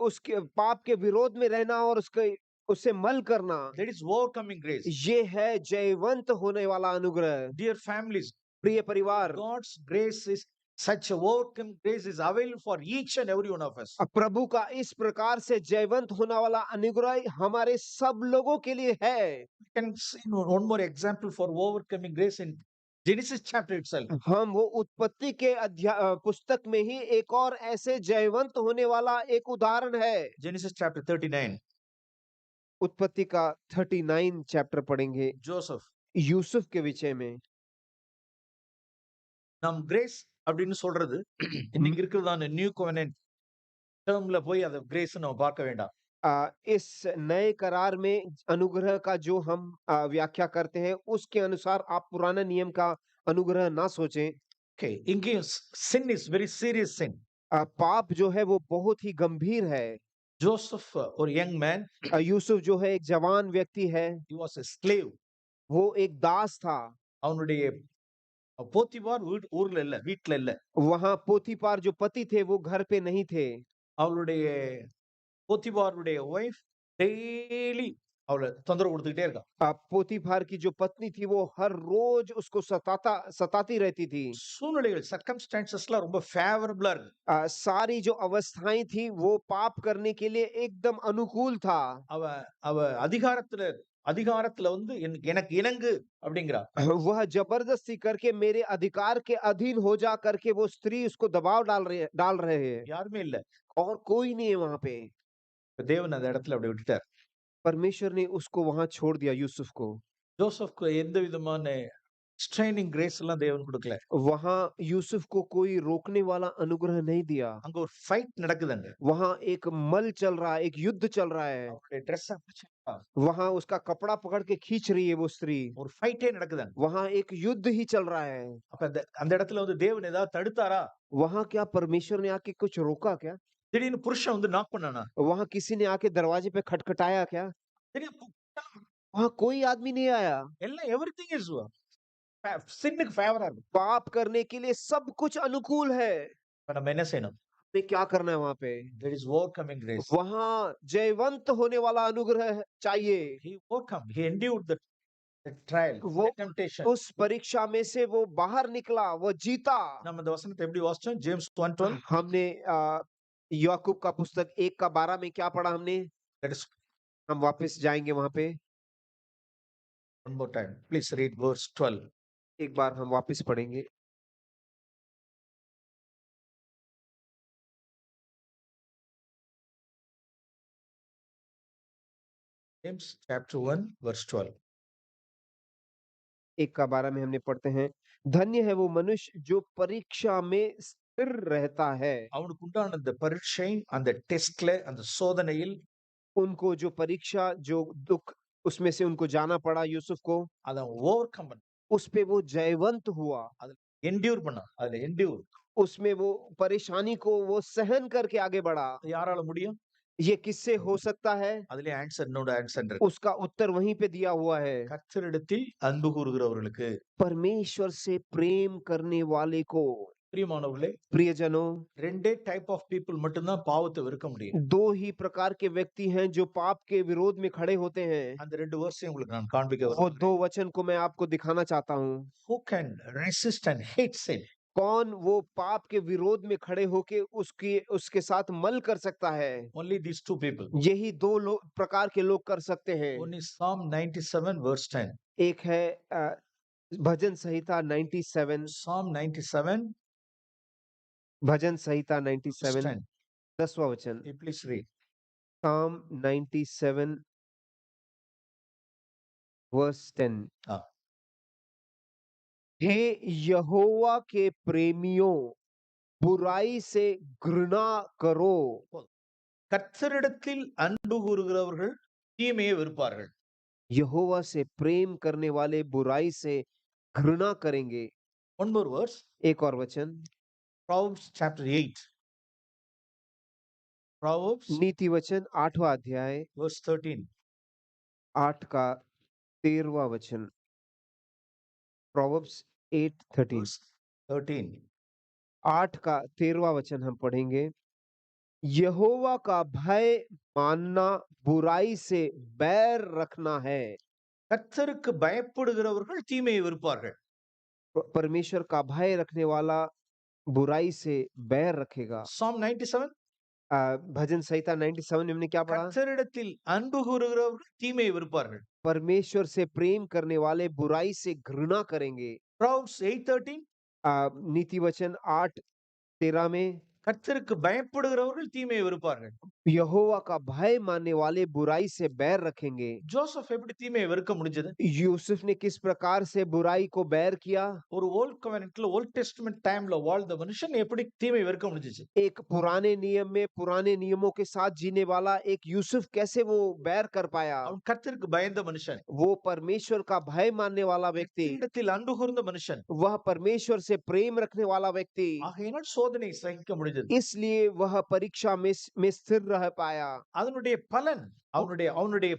Speaker 2: उसके पाप के विरोध में रहना और उससे मल करना,
Speaker 1: That is overcoming grace.
Speaker 2: ये है जयवंत होने वाला अनुग्रह।
Speaker 1: Dear families,
Speaker 2: प्रिय परिवार,
Speaker 1: God's grace is such a overcoming grace is available for each and every one of us.
Speaker 2: प्रभु का इस प्रकार से जयवंत होने वाला अनुग्रह हमारे सब लोगों के लिए है।
Speaker 1: We can see one more example for overcoming grace in Genesis chapter itself.
Speaker 2: हम वो उत्पत्ति के पुस्तक में ही एक और ऐसे जयवंत होने वाला एक उदाहरण है।
Speaker 1: Genesis chapter 39.
Speaker 2: उत्पत्ति का 39 चैप्टर पढ़ेंगे।
Speaker 1: Joseph.
Speaker 2: यूसुफ के विषय में।
Speaker 1: நாம் கிரேஸ் அப்படின்னு சொல்றது இன்னைக்கு இருக்கிறதான நியூ கோவெனன்ட் டேர்ம்ல போய் அத கிரேஸ் நம்ம பார்க்க வேண்டாம்.
Speaker 2: इस नए करार में अनुग्रह का जो हम व्याख्या करते हैं उसके अनुसार आप पुराने नियम का अनुग्रह ना सोचें।
Speaker 1: Okay, இங்கேயும் sin is very serious sin.
Speaker 2: पाप जो है वो बहुत ही गंभीर है।
Speaker 1: Joseph, ஒரு young man,
Speaker 2: यूसुफ जो है एक जवान व्यक्ति है,
Speaker 1: he was a slave.
Speaker 2: वो एक दास था।
Speaker 1: அவனுடைய போத்திபார் ஊர்ல இல்ல, வீட்ல இல்ல.
Speaker 2: वहां पोतीफार जो पति थे वो घर पे नहीं थे।
Speaker 1: அவளுடைய போத்திபாருடைய ஒய்ஃப் டெய்லி அவளை தொந்தரவு கொடுத்துக்கிட்டே இருக்கா.
Speaker 2: पोतीफार की जो पत्नी थी वो हर रोज उसको सताती रहती थी।
Speaker 1: சூழ்நிலைகள் சர்க்கம்ஸ்டான்சஸ்லாம் ரொம்ப ஃபேவரபிளா இருக்கு.
Speaker 2: सारी जो अवस्थाएं थी वो पाप करने के लिए एकदम अनुकूल था।
Speaker 1: அவ அவ அதிகாரத்துல வந்து எனக்கு இணங்கு அப்படிங்கிறா.
Speaker 2: वह जबरदस्ती करके मेरे अधिकार के अधीन हो जा करके वो स्त्री उसको दबाव डाल रहे हैं।
Speaker 1: யாருமே இல்ல.
Speaker 2: और कोई नहीं है वहां पे।
Speaker 1: தேவன் அந்த இடத்துல அப்படி விட்டுட்டார்.
Speaker 2: परमेश्वर ने उसको वहां छोड़ दिया यूसुफ को।
Speaker 1: ஜோசப்க்கு எந்த விதமான ஸ்ட்ரைனிங் கிரேஸ் எல்லாம் தேவன் கொடுக்கல.
Speaker 2: वहां यूसुफ को कोई रोकने वाला अनुग्रह नहीं दिया।
Speaker 1: அங்க ஒரு ஃபைட் நடக்குதுங்க.
Speaker 2: वहां एक मल चल रहा है, एक युद्ध चल रहा है।
Speaker 1: அவருடைய ட்ரெஸ்ஸ பிடிச்சிட்டா.
Speaker 2: वहां उसका कपड़ा पकड़ के खींच रही है वो स्त्री।
Speaker 1: ஒரு ஃபைட்டே நடக்குதுங்க.
Speaker 2: वहां एक युद्ध ही चल रहा है।
Speaker 1: அப்ப அந்த இடத்துல வந்து தேவன் ஏதாவது தடுத்தாரா?
Speaker 2: वहां क्या परमेश्वर ने आके कुछ रोका क्या?
Speaker 1: திடீர்னு புருஷன் வந்து நாக் பண்ணானா?
Speaker 2: वहां किसी ने आके दरवाजे पे खटखटाया क्या?
Speaker 1: திடீர்னு
Speaker 2: वहां कोई आदमी नहीं आया।
Speaker 1: எல்லாம் எவ்ரிதிங் இஸ் சின்னுக்கு ஃபேவரா இருக்கு.
Speaker 2: पाप करने के लिए सब कुछ अनुकूल है।
Speaker 1: இப்ப நம்ம என்ன செய்யணும்?
Speaker 2: हमें क्या करना है वहां पे?
Speaker 1: There is overcoming grace.
Speaker 2: वहां जयवंत होने वाला अनुग्रह चाहिए।
Speaker 1: He overcome. He endured the trial,
Speaker 2: वो
Speaker 1: the temptation.
Speaker 2: उस परीक्षा में से वो बाहर निकला, वो जीता।
Speaker 1: நம்ம இந்த வசனத்தை எப்படி வாசிச்சோம்? ஜேம்ஸ் 1:12.
Speaker 2: हमने याकूब का पुस्तक 1:12 में क्या पढ़ा हमने?
Speaker 1: Let us
Speaker 2: हम वापस जाएंगे वहां पे।
Speaker 1: one more time. Please read verse 12.
Speaker 2: एक बार हम वापस पढ़ेंगे।
Speaker 1: James chapter 1 verse 12.
Speaker 2: 1:12 में हमने पढ़ते हैं, धन्य है वो मनुष्य जो परीक्षा में स्थिर रहता है।
Speaker 1: அவனுக்கு உண்டான அந்த பரீட்சை, அந்த டெஸ்ட்ல, அந்த சோதனையில்
Speaker 2: उनको जो परीक्षा, जो दुख, उसमें से उनको जाना पड़ा यूसुफ को।
Speaker 1: அதை ஓவர்கம் பண்ண,
Speaker 2: उस पे वो जयवंत हुआ।
Speaker 1: என்டியூர் பண்ண, அதுல என்டியூர்.
Speaker 2: उसमें वो परेशानी को वो सहन करके आगे बढ़ा।
Speaker 1: யாரால முடியும்?
Speaker 2: ये किससे हो सकता है?
Speaker 1: அதுல ஆன்சர், என்னோட ஆன்சர் இருக்கு.
Speaker 2: उसका उत्तर वहीं पे दिया हुआ है।
Speaker 1: கர்த்தரிடத்தில் அன்பு கூறுகிறவர்களுக்கு.
Speaker 2: परमेश्वर से प्रेम करने वाले को।
Speaker 1: பிரியமானவர்களே,
Speaker 2: प्रियजनों,
Speaker 1: ரெண்டே டைப் ஆஃப் பீப்புள் மட்டும்தான் பாவத்தை வெறுக்க முடியும்.
Speaker 2: दो ही प्रकार के व्यक्ति हैं जो पाप के विरोध में खड़े होते हैं।
Speaker 1: அந்த ரெண்டு வேர்ஸையும் உங்களுக்கு நான் காண்பிக்க
Speaker 2: वो
Speaker 1: விரும்புகிறேன்.
Speaker 2: दो वचन को मैं आपको दिखाना चाहता हूँ।
Speaker 1: Who can resist and hate sin?
Speaker 2: कौन वो पाप के विरोध में खड़े होके उसके साथ मल कर सकता है?
Speaker 1: Only these two people.
Speaker 2: यही दो प्रकार के लोग कर सकते हैं।
Speaker 1: One is Psalm 97 verse 10.
Speaker 2: एक है भजन संहिता 97।
Speaker 1: Psalm 97
Speaker 2: भजन संहिता
Speaker 1: verse
Speaker 2: 97
Speaker 1: 10.
Speaker 2: 10वां वचन।
Speaker 1: Please read.
Speaker 2: Psalm 97 verse 10।
Speaker 1: हाँ.
Speaker 2: हे यहोवा के प्रेमियों, बुराई से घृणा करो।
Speaker 1: கர்த்தரிடத்தில் அன்பு கூறுகிறவர்கள் தீமையை வெறுப்பார்கள்.
Speaker 2: यहोवा से प्रेम करने वाले बुराई से घृणा करेंगे।
Speaker 1: One more verse.
Speaker 2: एक और वचन,
Speaker 1: Proverbs chapter 8. Proverbs
Speaker 2: नीति वचन 8वां अध्याय
Speaker 1: verse 13.
Speaker 2: 8 का 13वां वचन। Proverbs 8:13।
Speaker 1: Verse 13.
Speaker 2: 8 का 13वां वचन हम पढ़ेंगे। यहोवा का भय मानना बुराई से बैर रखना है।
Speaker 1: கர்த்தருக்கு பயப்படுகிறவர்கள் தீமையை வெறுப்பார்கள்.
Speaker 2: परमेश्वर का भय रखने वाला बुराई से बैर रखेगा।
Speaker 1: Psalm 97.
Speaker 2: भजन संहिता 97 में हमने क्या पढ़ा?
Speaker 1: கர்த்தரிடத்தில் அன்பு கூறுகிறவர்கள் தீமையை வெறுப்பார்கள்.
Speaker 2: परमेश्वर से प्रेम करने वाले बुराई से घृणा करेंगे।
Speaker 1: Proverbs 8:13.
Speaker 2: नीति वचन 8:13 में
Speaker 1: கர்த்தருக்கு பயப்படுகிறவர்கள் தீமையை வெறுப்பார்கள்.
Speaker 2: यहोवा का भय मानने वाले बुराई से बैर रखेंगे।
Speaker 1: ஜோசப் எப்படி தீமையை வெறுக்க முடிஞ்சது?
Speaker 2: यूसुफ ने किस प्रकार से बुराई को बैर किया?
Speaker 1: ஒரு ஓல்ட் கவெனன்ட்ல ஓல்ட் டெஸ்டமென்ட் டைம்ல வாழ்ந்த மனுஷன் எப்படி தீமையை வெறுக்க முடிஞ்சுச்சு?
Speaker 2: एक पुराने नियम में पुराने नियमों के साथ जीने वाला एक यूसुफ कैसे वो बैर कर पाया?
Speaker 1: அவன் கர்த்தருக்கு பயந்த மனுஷன்.
Speaker 2: वो परमेश्वर का भय मानने वाला व्यक्ति,
Speaker 1: இடத்தில் அன்பு கூர்ந்த மனுஷன்.
Speaker 2: वह परमेश्वर से प्रेम रखने वाला व्यक्ति,
Speaker 1: ஆகையினால் சோதனை சகிக்க முடிஞ்சது.
Speaker 2: इसलिए वह परीक्षा में स्थिर रह पाया।
Speaker 1: அதனுடைய பலன் அவனுடைய அவனுடைய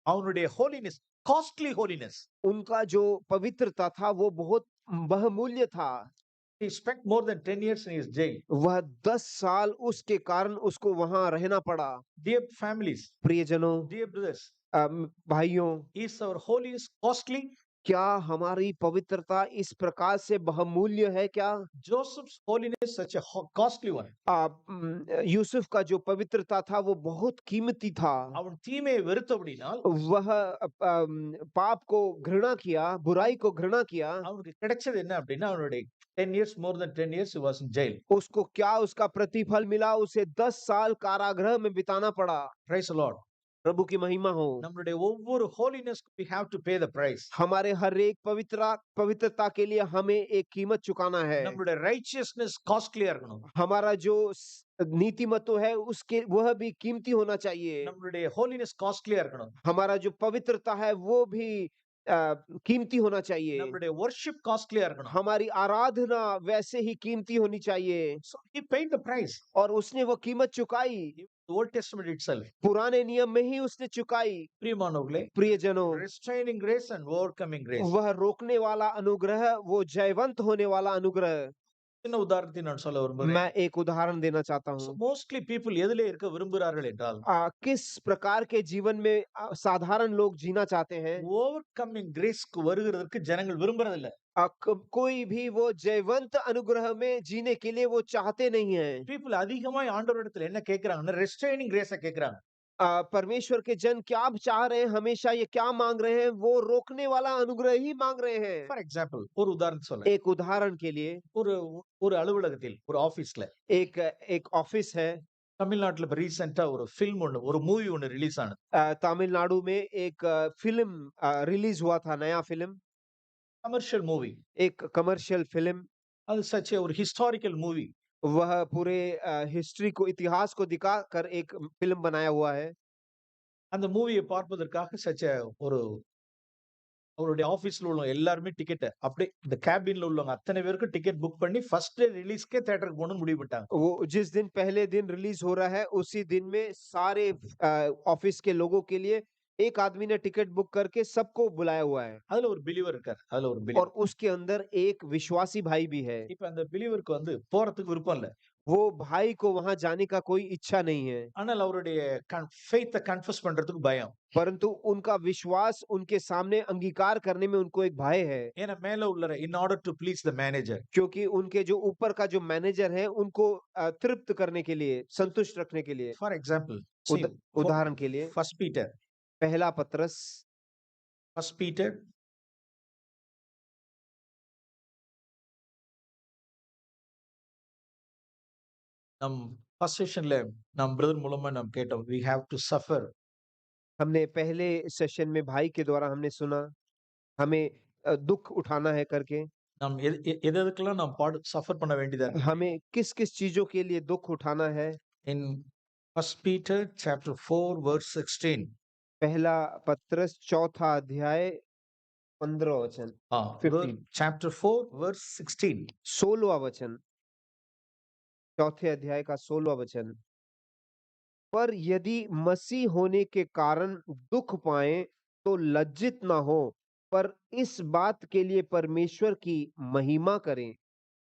Speaker 1: அவனுடைய ஹோலினஸ், காஸ்ட்லி ஹோலினஸ்.
Speaker 2: उनका जो पवित्रता था वो बहुत बहुमूल्य था।
Speaker 1: He spent more than 10 years in his jail.
Speaker 2: वह 10 साल उसके कारण उसको वहां रहना पड़ा।
Speaker 1: Dear families,
Speaker 2: प्रियजनों,
Speaker 1: dear brothers,
Speaker 2: भाइयों,
Speaker 1: is our holiness costly?
Speaker 2: क्या हमारी पवित्रता इस प्रकार से बहुमूल्य है क्या?
Speaker 1: Joseph's holiness such a costly one.
Speaker 2: Yusuf का जो पवित्रता था वो बहुत कीमती था।
Speaker 1: அவன் தீமையை வெறுத்தபடினால்
Speaker 2: वह पाप को घृणा किया, बुराई को घृणा किया।
Speaker 1: அவனுக்கு கிடைச்சது என்ன அப்படின்னா அவனுடைய 10 years, more than 10 years he was in jail.
Speaker 2: उसको क्या उसका प्रतिफल मिला? उसे 10 साल कारागृह में बिताना पड़ा।
Speaker 1: Praise the Lord.
Speaker 2: प्रभु की महिमा हो।
Speaker 1: நம்மளுடைய ஒவ்வொரு holiness we have to pay the price.
Speaker 2: हमारे हर एक पवित्रता के लिए हमें एक कीमत चुकाना है।
Speaker 1: நம்மளுடைய righteousness costly இருக்கணும்.
Speaker 2: हमारा जो नीतिमत्व है उसके वह भी कीमती होना चाहिए।
Speaker 1: நம்மளுடைய holiness costly இருக்கணும்.
Speaker 2: हमारा जो पवित्रता है वो भी कीमती होना चाहिए।
Speaker 1: நம்மளுடைய worship costly இருக்கணும்.
Speaker 2: हमारी आराधना वैसे ही कीमती होनी चाहिए।
Speaker 1: So he paid the price.
Speaker 2: और उसने वो कीमत चुकाई।
Speaker 1: Old Testament itself.
Speaker 2: पुराने नियम में ही उसने चुकाई।
Speaker 1: प्रियमानवர்களே,
Speaker 2: प्रियजनों,
Speaker 1: restraining grace and overcoming grace.
Speaker 2: वह रोकने वाला अनुग्रह, वो जयवंत होने वाला अनुग्रह।
Speaker 1: சின்ன உதாரணத்தை நான் சொல்ல விரும்புகிறேன்.
Speaker 2: मैं एक उदाहरण देना चाहता
Speaker 1: So
Speaker 2: हूँ।
Speaker 1: mostly people எதிலே இருக்க விரும்புகிறார்கள் என்றால்
Speaker 2: किस प्रकार के जीवन में साधारण लोग जीना चाहते हैं?
Speaker 1: overcoming grace க்கு வருகிறதற்கு ஜனங்கள் விரும்புறதில்ல.
Speaker 2: कोई भी वो जयवंत अनुग्रह में जीने के लिए वो चाहते नहीं है।
Speaker 1: people அதிகமாய் ஆண்டவரிடத்தில் என்ன கேக்குறாங்கன்னா restraining grace கேக்குறாங்க.
Speaker 2: परमेश्वर के जन क्या चाह रहे हैं? हमेशा ये क्या मांग रहे हैं? वो रोकने वाला अनुग्रह ही मांग रहे हैं।
Speaker 1: For example, ஒரு உதாரணம் சொல்றேன்.
Speaker 2: एक उदाहरण के लिए,
Speaker 1: ஒரு ஒரு அலுவலகத்தில் ஒரு ஆபீஸ்ல
Speaker 2: एक ऑफिस है।
Speaker 1: தமிழ்நாட்டுல இப்ப ரீசெண்டா ஒரு ஃபில்ம் ஒன்னு, ஒரு மூவி ஒன்னு ரிலீஸ் ஆனது.
Speaker 2: तमिलनाडु में एक फिल्म रिलीज हुआ था, नया फिल्म।
Speaker 1: Commercial movie.
Speaker 2: एक कमर्शियल फिल्म।
Speaker 1: அது சச் ஒரு ஹிஸ்டாரிக்கல் மூவி.
Speaker 2: वह पूरे हिस्ट्री को, इतिहास को दिखाकर एक फिल्म बनाया हुआ है।
Speaker 1: அந்த மூவியை பார்ப்பதற்காக சச் ஒரு அவருடைய ஆபீஸ்ல உள்ள எல்லாருமே டிக்கெட் அப்படியே இந்த கேபின்ல உள்ளவங்க அத்தனை பேருக்கும் டிக்கெட் புக் பண்ணி ஃபர்ஸ்ட் டே ரிலீஸ்க்கே தியேட்டருக்கு போகணும்னு முடிவு பண்ணிட்டாங்க.
Speaker 2: वो जिस दिन पहले दिन रिलीज हो रहा है उसी दिन में सारे ऑफिस के लोगों के लिए एक आदमी ने टिकट बुक करके सबको बुलाया हुआ है।
Speaker 1: அதுல ஒரு பிலீவர் இருக்கார். அதுல ஒரு
Speaker 2: और
Speaker 1: பிலீவர்.
Speaker 2: उसके अंदर एक विश्वासी भाई भी है।
Speaker 1: இப்ப அந்த பிலீவருக்கு வந்து போறதுக்கு விருப்பம் இல்ல.
Speaker 2: वो भाई को वहां जाने का कोई इच्छा नहीं है,
Speaker 1: ஆனால் அவருடைய ஃபெய்த்தை கன்ஃபஸ் பண்றதுக்கு பயம்.
Speaker 2: परंतु उनका विश्वास उनके सामने अंगीकार करने में उनको एक भय है।
Speaker 1: ஏன்னா மேல உள்ள in order to please the manager.
Speaker 2: क्योंकि उनके जो ऊपर का जो मैनेजर है उनको तृप्त करने के लिए, संतुष्ट रखने के लिए।
Speaker 1: For example,
Speaker 2: उदाहरण के लिए
Speaker 1: First Peter.
Speaker 2: पहला पत्रस,
Speaker 1: First Peter நம் ஃபர்ஸ்ட் செஷன்ல நம் பிரதர் மூலமா நாம் கேட்டோம். We have to suffer.
Speaker 2: हमने पहले सेशन में भाई के द्वारा हमने सुना हमें दुख उठाना है करके।
Speaker 1: நாம் எதுக்கெல்லாம் நாம் சஃபர் பண்ண வேண்டியதா இருக்கு.
Speaker 2: हमें किस किस चीजों के लिए दुख उठाना है?
Speaker 1: In First Peter chapter 4 verse 16.
Speaker 2: पहला पत्रस चौथा अध्याय 15 वचन। 15
Speaker 1: chapter 4 verse 16.
Speaker 2: 16वां वचन, चौथे अध्याय का 16वां वचन। पर यदि मसीह होने के कारण दुख पाए तो लज्जित ना हो, पर इस बात के लिए परमेश्वर की महिमा करें।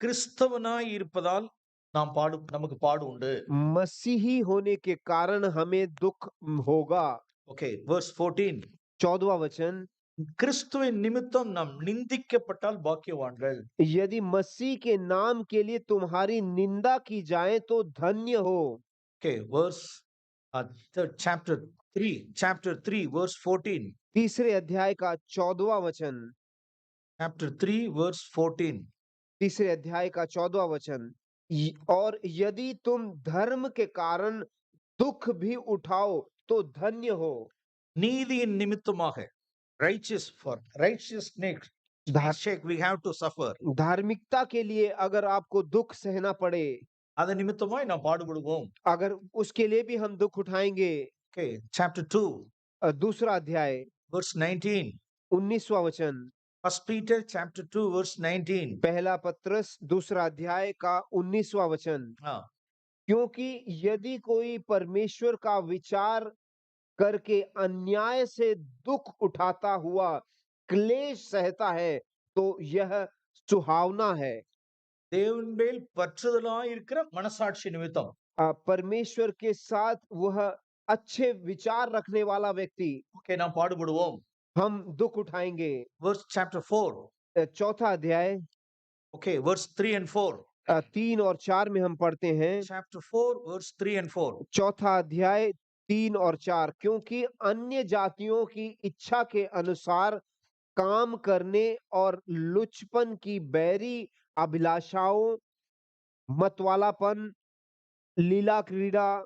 Speaker 1: கிறிஸ்தவனாய் இருப்பதால் நாம் நமக்கு பாடு உண்டு.
Speaker 2: मसीही होने के कारण हमें दुख होगा।
Speaker 1: Okay, verse 14.
Speaker 2: 14वां वचन,
Speaker 1: கிறிஸ்துவின் நிமித்தம் நாம் நிந்திக்கப்பட்டால் பாக்கியவான்கள்.
Speaker 2: यदि मसीह के नाम के लिए तुम्हारी निंदा की जाए तो धन्य हो।
Speaker 1: Okay, verse chapter 3 verse 14.
Speaker 2: तीसरे अध्याय का 14वां वचन।
Speaker 1: Chapter 3 verse 14.
Speaker 2: तीसरे अध्याय का 14वां वचन। और यदि तुम धर्म के कारण दुख भी उठाओ तो धन्य हो।
Speaker 1: நீதியின் நிமித்தமாக, righteous for righteousness
Speaker 2: धा-
Speaker 1: sake we have to suffer.
Speaker 2: धार्मिकता के लिए अगर आपको दुख सहना पड़े,
Speaker 1: அதன் நிமித்தமாய் நாம் பாடுபடுவோம்.
Speaker 2: अगर उसके लिए भी हम दुख उठाएंगे।
Speaker 1: Okay, chapter 2
Speaker 2: दूसरा अध्याय
Speaker 1: verse 19.
Speaker 2: 19वां वचन,
Speaker 1: First Peter chapter 2 verse 19.
Speaker 2: पहला पत्रस दूसरा अध्याय का 19वां वचन,
Speaker 1: हाँ,
Speaker 2: क्योंकि यदि कोई परमेश्वर का विचार करके अन्याय से दुख उठाता हुआ क्लेश सहता है तो यह सुहावना है।
Speaker 1: தேவன் மேல் பற்றுதலாய் இருக்கிற மனசாட்சி நிமித்தம்.
Speaker 2: परमेश्वर के साथ वह अच्छे विचार रखने वाला व्यक्ति,
Speaker 1: Okay, நாம் பாடுபடுவோம்.
Speaker 2: हम दुख उठाएंगे।
Speaker 1: Verse chapter 4.
Speaker 2: चौथा अध्याय
Speaker 1: Okay, verse 3 and 4.
Speaker 2: 3 और 4 में हम पढ़ते हैं।
Speaker 1: Chapter 4 verse 3 and 4.
Speaker 2: चौथा अध्याय 3 और 4, क्योंकि अन्य जातियों की इच्छा के अनुसार काम करने और लुचपन की बैरी अभिलाषाओं, मतवालापन, लीला क्रीड़ा,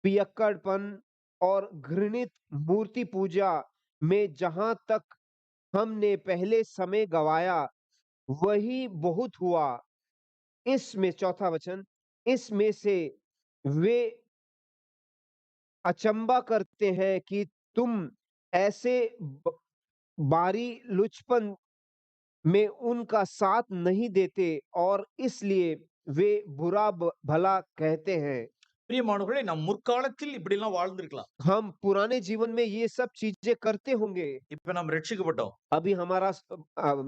Speaker 2: पियक्कड़पन और घृणित मूर्ति पूजा में जहां तक हमने पहले समय गवाया वही बहुत हुआ। इसमें चौथा वचन, इसमें से वे अचंबा करते हैं कि तुम ऐसे बारी लुचपन में उनका साथ नहीं देते और इसलिए वे बुरा भला कहते हैं।
Speaker 1: பிரியமானவர்களே, நாம் முற்காலத்தில் இப்படி எல்லாம் வாழ்ந்திருக்கலாம்.
Speaker 2: हम पुराने जीवन में ये सब चीजें करते होंगे।
Speaker 1: இப்ப நாம் ரட்சிக்கப்பட்டோம்.
Speaker 2: अभी हमारा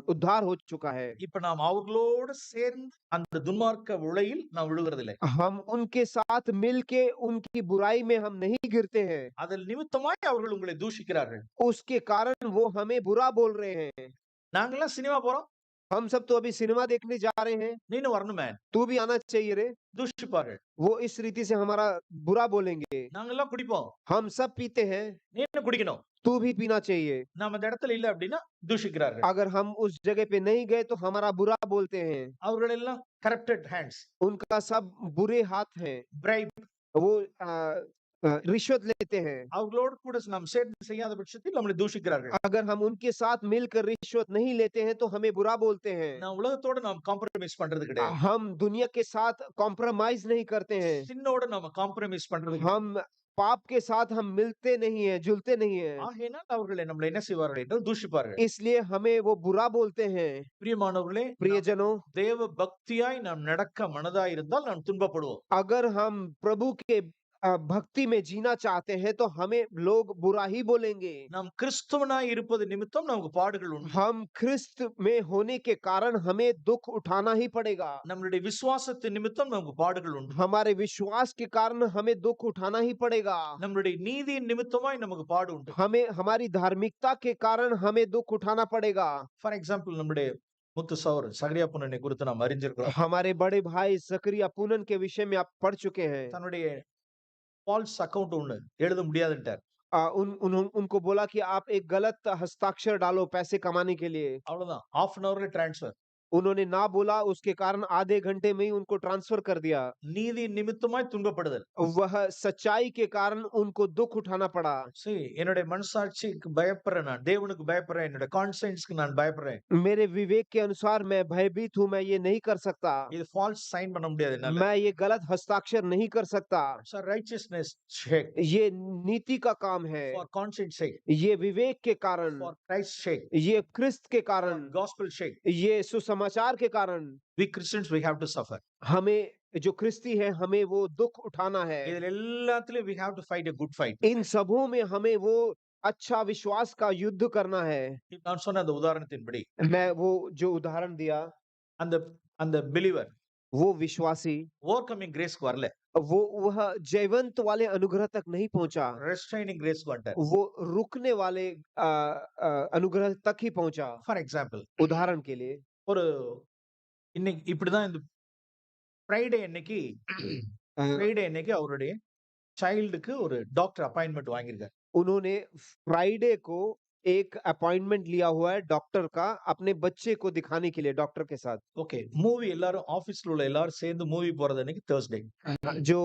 Speaker 2: उद्धार हो चुका है।
Speaker 1: இப்ப நாம் அவர்களோடு சேர்ந்து அந்த துன்மார்க்க உளையில் நாம் விழுகிறதில்லை.
Speaker 2: हम उनके साथ मिलके उनकी बुराई में हम नहीं गिरते हैं।
Speaker 1: அதில் நிமித்தமாய் அவர்கள் உங்களை தூஷிக்கிறார்கள்.
Speaker 2: उसके कारण वो हमें बुरा बोल रहे हैं।
Speaker 1: நாங்கெல்லாம் சினிமா போறோம்,
Speaker 2: हम सब तो अभी सिनेमा देखने जा रहे हैं,
Speaker 1: நீனும் வரணுமே,
Speaker 2: तू भी आना चाहिए रे।
Speaker 1: தூஷிப்பார்கள்.
Speaker 2: वो इस रीति से हमारा बुरा बोलेंगे।
Speaker 1: நாங்கெல்லாம் குடிப்போம்,
Speaker 2: हम सब पीते हैं,
Speaker 1: நீனும் குடிக்கணும்.
Speaker 2: तू भी पीना चाहिए।
Speaker 1: நாம அந்த இடத்துல இல்ல அப்படின்னா தூஷிக்கிறார்கள்.
Speaker 2: अगर हम उस जगह पे नहीं गए तो हमारा बुरा बोलते हैं।
Speaker 1: அவர்கள் எல்லாம் corrupted hands,
Speaker 2: उनका सब बुरे हाथ हैं,
Speaker 1: bribe.
Speaker 2: वो रिश्वत लेते हैं।
Speaker 1: அவர்களோடு கூட நாம் சேர்ந்து செய்யாத பட்சத்தில் நம்மளை தூஷிக்கிறார்கள்.
Speaker 2: अगर हम उनके साथ मिलकर रिश्वत नहीं लेते हैं तो हमें बुरा बोलते हैं।
Speaker 1: நான் உலகத்தோட நாம் காம்ப்ரமைஸ் பண்றது கிடையாது.
Speaker 2: हम दुनिया के साथ कॉम्प्रोमाइज नहीं करते हैं।
Speaker 1: சின்னோட நாம காம்ப்ரமைஸ் பண்றது கிடையாது.
Speaker 2: हम पाप के साथ हम मिलते नहीं है, जुलते नहीं है।
Speaker 1: ஆகையினால் அவர்களை நம்மளை என்ன செய்வார்கள் என்றால் தூஷிப்பார்கள்.
Speaker 2: इसलिए हमें वो बुरा बोलते हैं।
Speaker 1: பிரியமானவர்களே,
Speaker 2: प्रियजनों,
Speaker 1: தேவ பக்தியாய் நாம் நடக்க மனதாய் இருந்தால் நாம் துன்பப்படுவோம்.
Speaker 2: अगर हम प्रभु के भक्ति में जीना चाहते हैं तो हमें लोग बुरा ही बोलेंगे।
Speaker 1: நாம் கிறிஸ்துவனாய் இருப்பது நிமித்தம் நமக்கு பாடுகள் உண்டு.
Speaker 2: हम ख्रिस्त में होने के कारण हमें दुख उठाना ही पड़ेगा।
Speaker 1: நம்மளுடைய விசுவாசத்தின் நிமித்தம் நமக்கு பாடுகள் உண்டு.
Speaker 2: हमारे विश्वास के कारण हमें दुख उठाना ही पड़ेगा।
Speaker 1: நம்மளுடைய நீதியின் நிமித்தமாய் நமக்கு பாடு உண்டு.
Speaker 2: हमें हमारी धार्मिकता के कारण हमें दुख उठाना पड़ेगा।
Speaker 1: ஃபார் எக்ஸாம்பிள், நம்முடைய முத்து சௌர் சகரியா புனனை குறித்து நாம் அறிஞ்சிருக்கிறோம்.
Speaker 2: हमारे बड़े भाई जकरिया पूनन के विषय में आप पढ़ चुके हैं।
Speaker 1: தன்னுடைய ஃபால்ஸ் அக்கவுண்ட் ஒண்ணு எழுத முடியாதுன்ட்டார்.
Speaker 2: उनको बोला कि आप एक गलत हस्ताक्षर डालो पैसे कमाने के लिए।
Speaker 1: அவ்வளவுதான், half an hourல டிரான்ஸ்ஃபர்.
Speaker 2: उन्होंने ना बोला, उसके कारण आधे घंटे में ही उनको ट्रांसफर कर दिया।
Speaker 1: நீதி நிமித்தமாய் துன்பப்படுதல்.
Speaker 2: वह सच्चाई के कारण उनको दुख उठाना पड़ा।
Speaker 1: என்னுடைய மனசாட்சிக்கு பயப்படுறேன், நான் தேவனுக்கு பயப்படுறேன், என்னோட கான்சியன்ஸ்க்கு நான் பயப்படுறேன்.
Speaker 2: मेरे विवेक के अनुसार मैं भयभीत हूँ, मैं ये नहीं कर सकता।
Speaker 1: இது ஃபால்ஸ் சைன் பண்ண முடியாது என்னால.
Speaker 2: मैं ये गलत हस्ताक्षर नहीं कर सकता।
Speaker 1: righteousness sake,
Speaker 2: ये नीति का काम है।
Speaker 1: for conscience sake,
Speaker 2: ये विवेक के कारण,
Speaker 1: for Christ's sake,
Speaker 2: ये क्रिस्त के
Speaker 1: for
Speaker 2: कारण,
Speaker 1: gospel sake,
Speaker 2: ये सुसमाचार के कारण
Speaker 1: we Christians we have to suffer.
Speaker 2: हमें जो क्रिस्ती है हमें वो दुख उठाना है।
Speaker 1: இதில் எல்லாத்துலயும் we have to fight a good fight.
Speaker 2: इन सबों में हमें वो अच्छा विश्वास का युद्ध करना है।
Speaker 1: நான் சொன்ன அந்த உதாரணத்தின்படி
Speaker 2: मैं वो जो उदाहरण दिया,
Speaker 1: அந்த அந்த believer
Speaker 2: वो विश्वासी
Speaker 1: overcoming grace க்கு வரல,
Speaker 2: वह जयवंत वाले अनुग्रह तक नहीं पहुंचा,
Speaker 1: restraining grace க்கு வந்துட்டார்.
Speaker 2: वो रुकने वाले अनुग्रह तक ही पहुंचा।
Speaker 1: For example,
Speaker 2: उदाहरण के लिए
Speaker 1: ஒரு இன்னைக்கு இப்படிதான் இந்த ஃப்ரைடே அன்னைக்கு அவருடைய சைல்டுக்கு ஒரு டாக்டர் அப்பாயின்மெண்ட் வாங்கியிருக்காரு.
Speaker 2: उन्होंने फ्राइडे को एक अपॉइंटमेंट लिया हुआ है डॉक्टर का अपने बच्चे को दिखाने के लिए डॉक्टर के साथ।
Speaker 1: ஓகே. மூவி எல்லாரும் ஆபீஸ்ல உள்ள எல்லாரும் சேர்ந்து மூவி போறது அன்னைக்கு Thursday.
Speaker 2: जो